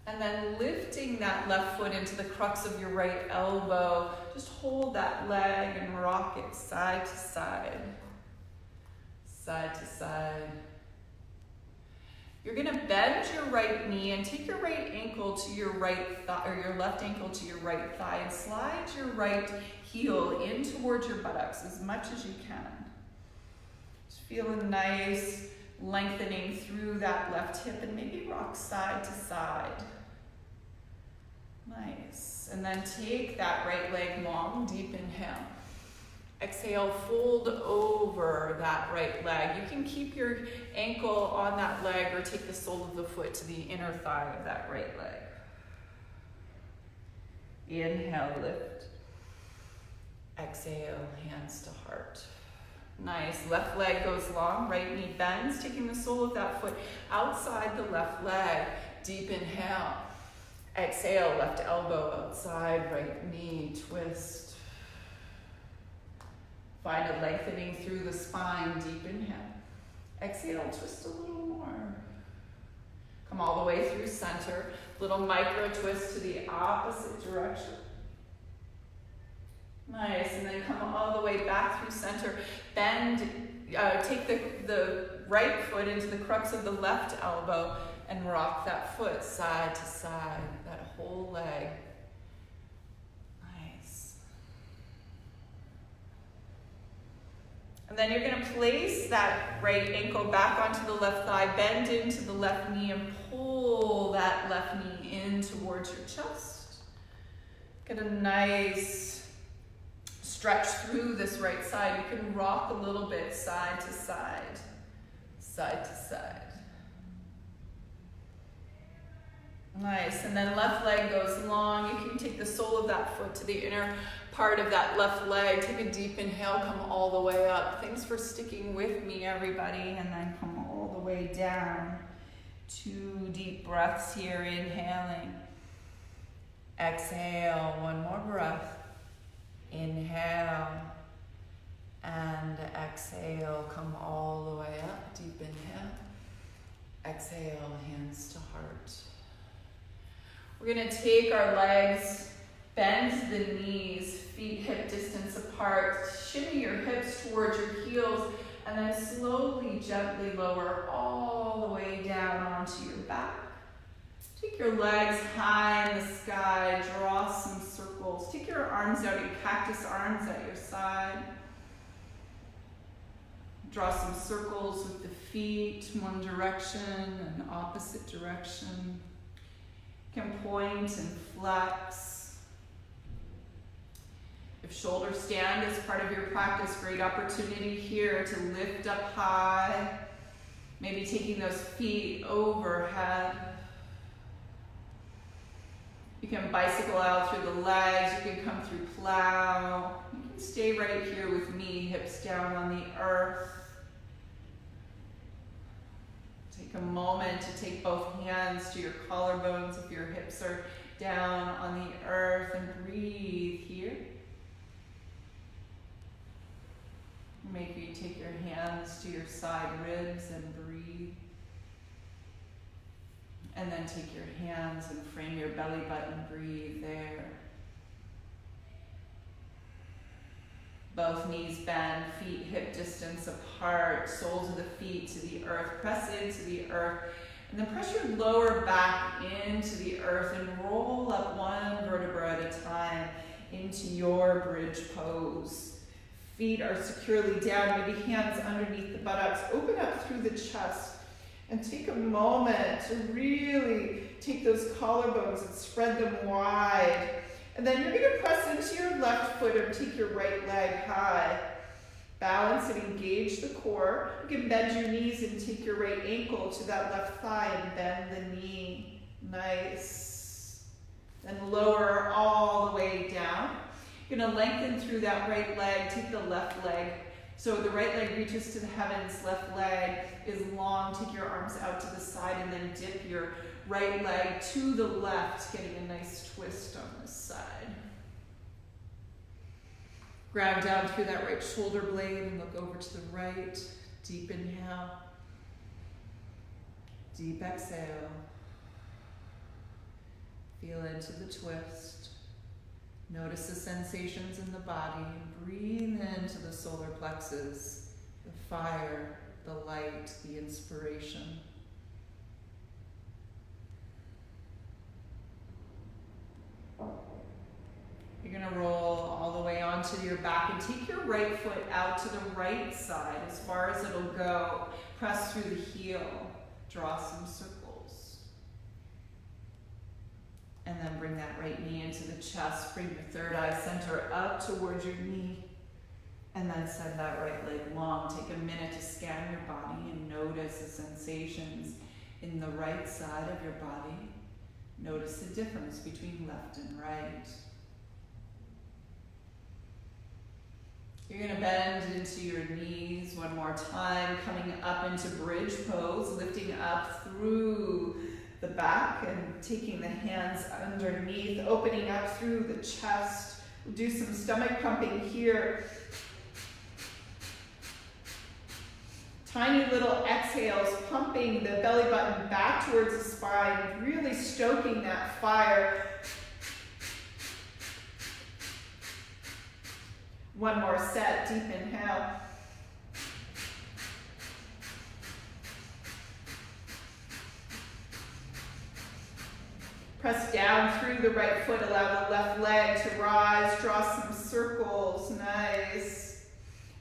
And then lifting that left foot into the crux of your right elbow, just hold that leg and rock it side to side. Side to side. You're going to bend your right knee and take your right ankle to your right thigh, or your left ankle to your right thigh, and slide your right heel in towards your buttocks as much as you can. Just feeling nice, lengthening through that left hip, and maybe rock side to side. Nice. And then take that right leg long, deep inhale. Exhale, fold over that right leg. You can keep your ankle on that leg or take the sole of the foot to the inner thigh of that right leg. Inhale, lift. Exhale, hands to heart. Nice. Left leg goes long, right knee bends, taking the sole of that foot outside the left leg. Deep inhale. Exhale, left elbow outside, right knee, twist. Find a lengthening through the spine, deep inhale. Exhale, twist a little more. Come all the way through center. Little micro twist to the opposite direction. Nice, and then come all the way back through center. Bend, take the right foot into the crux of the left elbow and rock that foot side to side, that whole leg. And then you're going to place that right ankle back onto the left thigh, bend into the left knee, and pull that left knee in towards your chest. Get a nice stretch through this right side. You can rock a little bit side to side, side to side. Nice, and then left leg goes long. You can take the sole of that foot to the inner part of that left leg. Take a deep inhale, come all the way up. Thanks for sticking with me, everybody. And then come all the way down. 2 deep breaths here, inhaling. Exhale, one more breath. Inhale. And exhale, come all the way up. Deep inhale. Exhale, hands to heart. We're going to take our legs, bend the knees, feet hip distance apart, shimmy your hips towards your heels, and then slowly, gently lower all the way down onto your back. Take your legs high in the sky, draw some circles. Take your arms out, your cactus arms at your side. Draw some circles with the feet, one direction and opposite direction. You can point and flex. If shoulder stand is part of your practice, great opportunity here to lift up high. Maybe taking those feet overhead. You can bicycle out through the legs, you can come through plow. You can stay right here with me, hips down on the earth. Take a moment to take both hands to your collarbones if your hips are down on the earth, and breathe here. Make sure you take your hands to your side ribs and breathe. And then take your hands and frame your belly button, breathe there. Both knees bend, feet hip distance apart, soles of the feet to the earth, press into the earth, and then press your lower back into the earth and roll up one vertebra at a time into your bridge pose. Feet are securely down, maybe hands underneath the buttocks. Open up through the chest and take a moment to really take those collarbones and spread them wide. And then you're going to press into your left foot and take your right leg high. Balance and engage the core. You can bend your knees and take your right ankle to that left thigh and bend the knee. Nice. Then lower all the way down. You're going to lengthen through that right leg, take the left leg. So the right leg reaches to the heavens, left leg is long. Take your arms out to the side and then dip your right leg to the left, getting a nice twist on this side. Ground down through that right shoulder blade and look over to the right. Deep inhale. Deep exhale. Feel into the twist. Notice the sensations in the body. Breathe into the solar plexus, the fire, the light, the inspiration. You're going to roll all the way onto your back and take your right foot out to the right side as far as it'll go. Press through the heel. Draw some circles. And then bring that right knee into the chest. Bring your third eye center up towards your knee. And then send that right leg long. Take a minute to scan your body and notice the sensations in the right side of your body. Notice the difference between left and right. You're going to bend into your knees one more time, coming up into bridge pose, lifting up through the back and taking the hands underneath, opening up through the chest. We'll do some stomach pumping here. Tiny little exhales, pumping the belly button back towards the spine, really stoking that fire. One more set, deep inhale. Press down through the right foot, allow the left leg to rise, draw some circles, nice.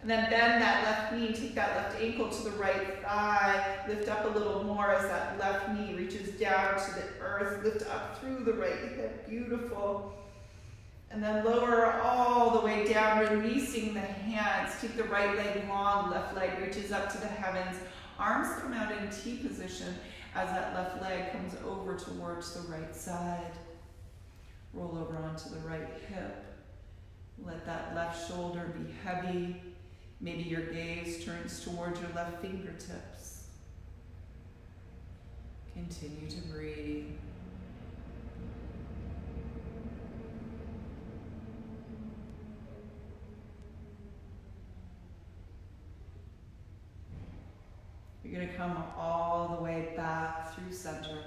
And then bend that left knee, take that left ankle to the right thigh, lift up a little more as that left knee reaches down to the earth, lift up through the right hip, beautiful. And then lower all the way down, releasing the hands. Keep the right leg long, left leg reaches up to the heavens. Arms come out in T position as that left leg comes over towards the right side. Roll over onto the right hip. Let that left shoulder be heavy. Maybe your gaze turns towards your left fingertips. Continue to breathe. You're going to come all the way back through center.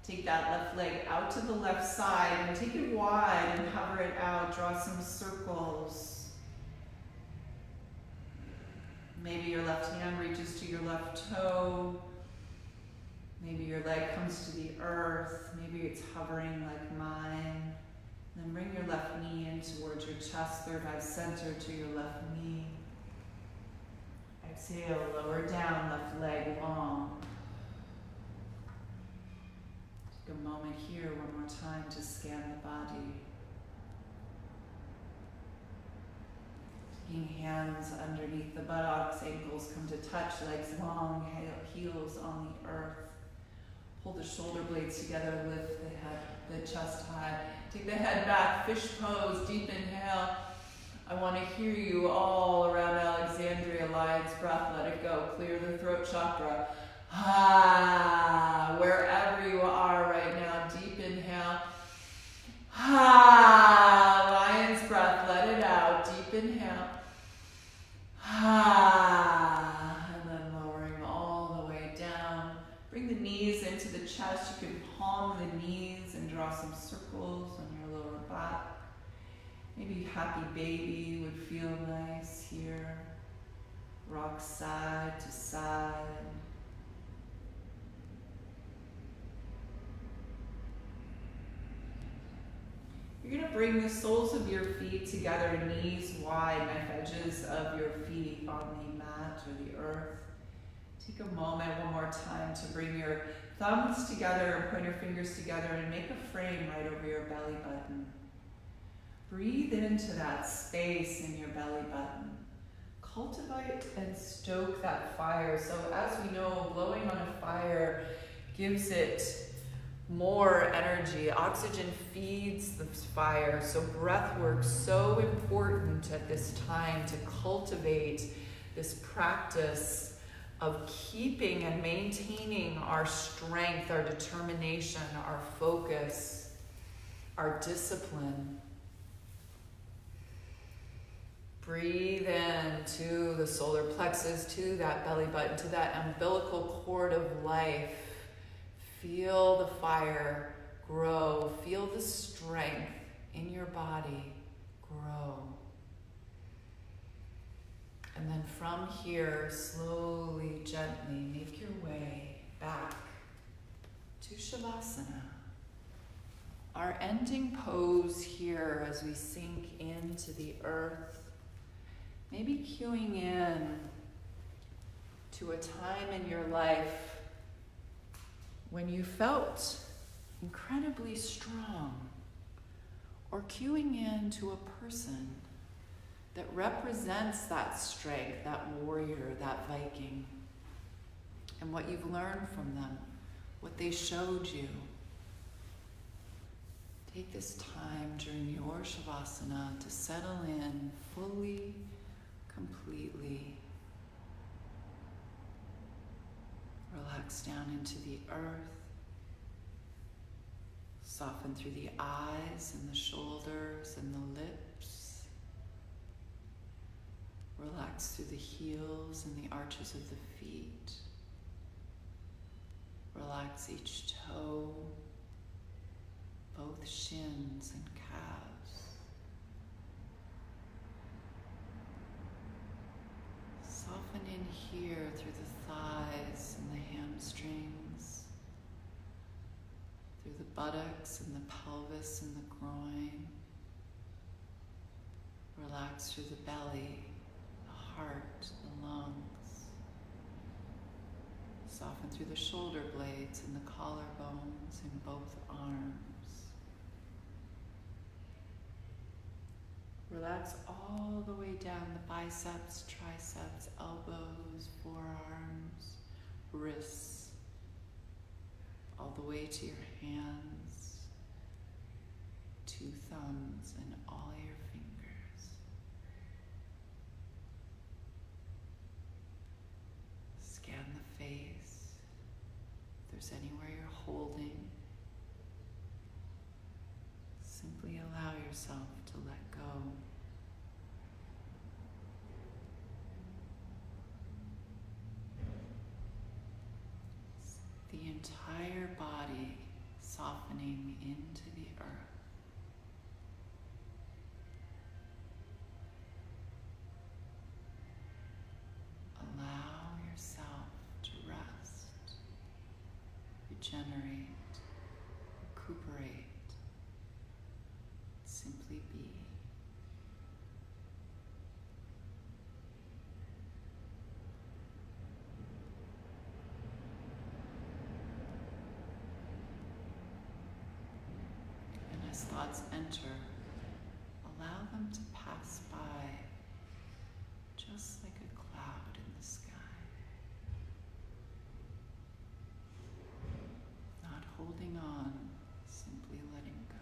Take that left leg out to the left side and take it wide and hover it out. Draw some circles. Maybe your left hand reaches to your left toe. Maybe your leg comes to the earth. Maybe it's hovering like mine. Then bring your left knee in towards your chest, third eye center to your left knee. Exhale, lower down, left leg long. Take a moment here one more time to scan the body. Taking hands underneath the buttocks, ankles come to touch, legs long, heels on the earth. Pull the shoulder blades together, lift the head, the chest high. Take the head back, fish pose, deep inhale. I want to hear you all around Alexandria. Lion's breath, let it go. Clear the throat chakra. Ah, wherever you are right now, deep inhale. Ah, lion's breath, let it out. Deep inhale. Ah, and then lowering all the way down. Bring the knees into the chest. You can palm the knees and draw some circles on your lower back. Maybe happy baby would feel nice here. Rock side to side. You're going to bring the soles of your feet together, knees wide, knife edges of your feet on the mat or the earth. Take a moment one more time to bring your thumbs together and point your fingers together and make a frame right over your belly button. Breathe into that space in your belly button. Cultivate and stoke that fire. So as we know, blowing on a fire gives it more energy. Oxygen feeds the fire. So breath work so important at this time to cultivate this practice of keeping and maintaining our strength, our determination, our focus, our discipline. Breathe in to the solar plexus, to that belly button, to that umbilical cord of life. Feel the fire grow. Feel the strength in your body grow. And then from here, slowly, gently, make your way back to Shavasana. Our ending pose here as we sink into the earth. Maybe cueing in to a time in your life when you felt incredibly strong, or cueing in to a person that represents that strength, that warrior, that Viking, and what you've learned from them, what they showed you. Take this time during your Shavasana to settle in fully, completely. Relax down into the earth. Soften through the eyes and the shoulders and the lips. Relax through the heels and the arches of the feet. Relax each toe, both shins and calves. Soften in here through the thighs and the hamstrings, through the buttocks and the pelvis and the groin. Relax through the belly, the heart, the lungs. Soften through the shoulder blades and the collarbones in both arms. Relax all the way down the biceps, triceps, elbows, forearms, wrists, all the way to your hands, 2 thumbs, and all your fingers. Scan the face. If there's anywhere you're holding, simply allow yourself to let go. The entire body softening into the earth. Allow yourself to rest, regenerate, recuperate. Simply be. And as thoughts enter, allow them to pass by just like a cloud in the sky. Not holding on, simply letting go.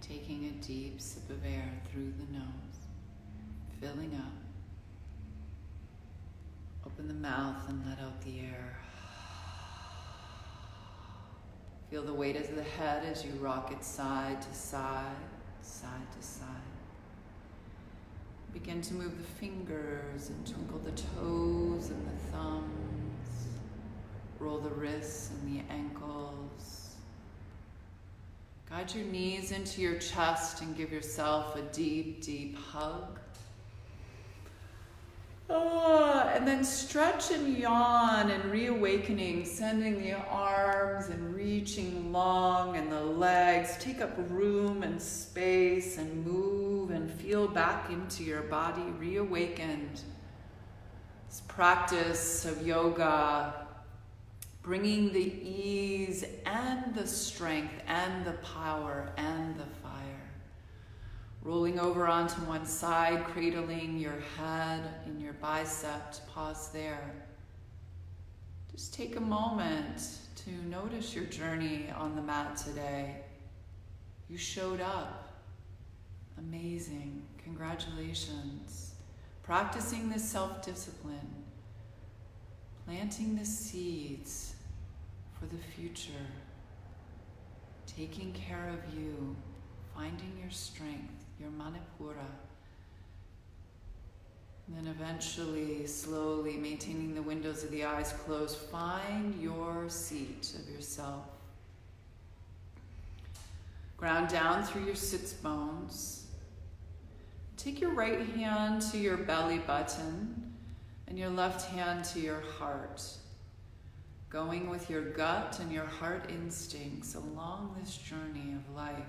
Taking a deep sip of air through the nose, filling up. Open the mouth and let out the air. Feel the weight of the head as you rock it side to side, side to side. Begin Begin to move the fingers and twinkle the toes and the thumbs. Roll the wrists and the ankles. Guide your knees into your chest and give yourself a deep, deep hug. And then stretch and yawn and reawakening, sending the arms and reaching long and the legs. Take up room and space and move and feel back into your body, reawakened. This practice of yoga, bringing the ease and the strength and the power and the fire. Rolling over onto one side, cradling your head in your bicep. Pause there. Just take a moment to notice your journey on the mat today. You showed up. Amazing. Congratulations. Practicing this self-discipline. Planting the seeds for the future. Taking care of you. Finding your strength. Your Manipura. And then eventually, slowly, maintaining the windows of the eyes closed, find your seat of yourself. Ground down through your sits bones. Take your right hand to your belly button and your left hand to your heart. Going with your gut and your heart instincts along this journey of life.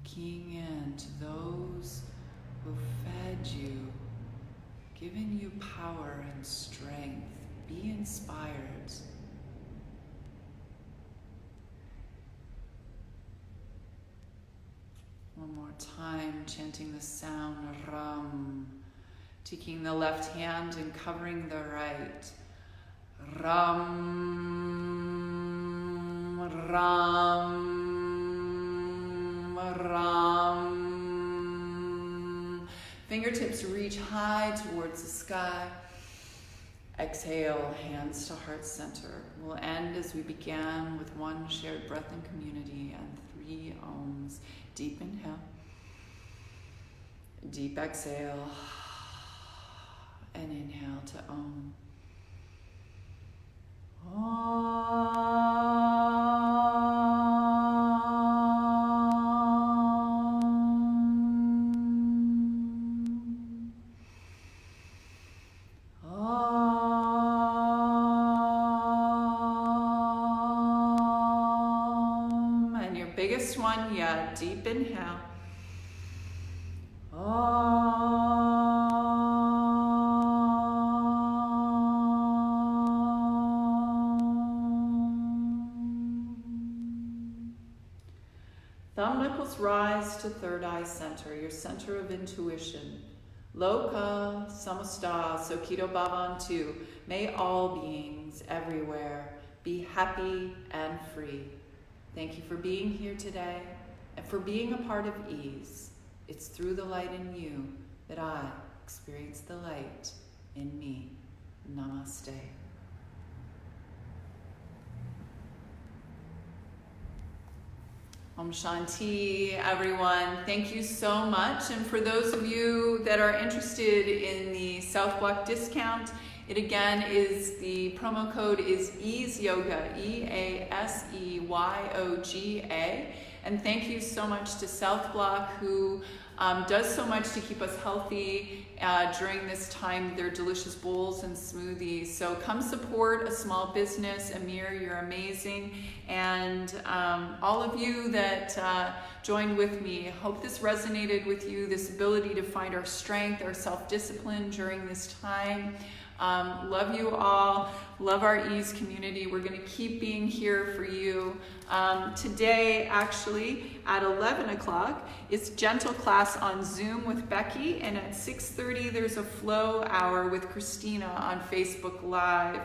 Keying in to those who fed you, giving you power and strength. Be inspired. One more time, chanting the sound Ram. Taking the left hand and covering the right. Ram, Ram. Ram. Fingertips reach high towards the sky. Exhale, hands to heart center. We'll end as we began with one shared breath and community and 3 ohms. Deep inhale. Deep exhale. And inhale to Om. And your biggest one yet, deep inhale. Thumb knuckles rise to third eye center, your center of intuition. Loka samasta sokito bhavan tu. May all beings everywhere be happy and free. Thank you for being here today and for being a part of ease. It's through the light in you that I experience the light in me. Namaste. Om Shanti, everyone. Thank you so much. And for those of you that are interested in the South Block discount, it again is, the promo code is Ease Yoga, EASEYOGA. And thank you so much to South Block, who does so much to keep us healthy during this time, their delicious bowls and smoothies. So come support a small business. Amir, you're amazing. And all of you that joined with me, hope this resonated with you, this ability to find our strength, our self-discipline during this time. Love you all. Love our Ease community. We're going to keep being here for you. Today, actually, at 11 o'clock, it's Gentle Class on Zoom with Becky, and at 6:30, there's a Flow Hour with Christina on Facebook Live.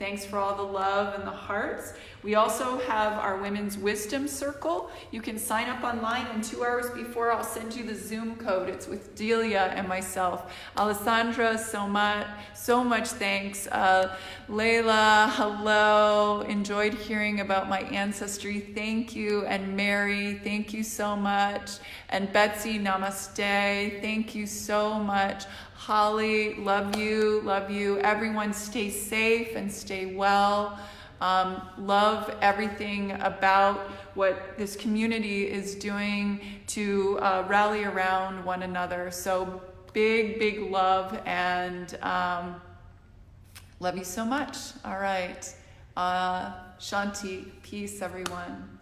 Thanks for all the love and the hearts. We also have our Women's Wisdom Circle. You can sign up online, and 2 hours before I'll send you the Zoom code. It's with Delia and myself. Alessandra, so much thanks. Layla, hello. Enjoyed hearing about my ancestry. Thank you. And Mary, thank you so much. And Betsy, namaste. Thank you so much. Holly, love you, love you. Everyone stay safe and stay well. Love everything about what this community is doing to rally around one another. So big love, and love you so much. All right. Shanti, peace, everyone.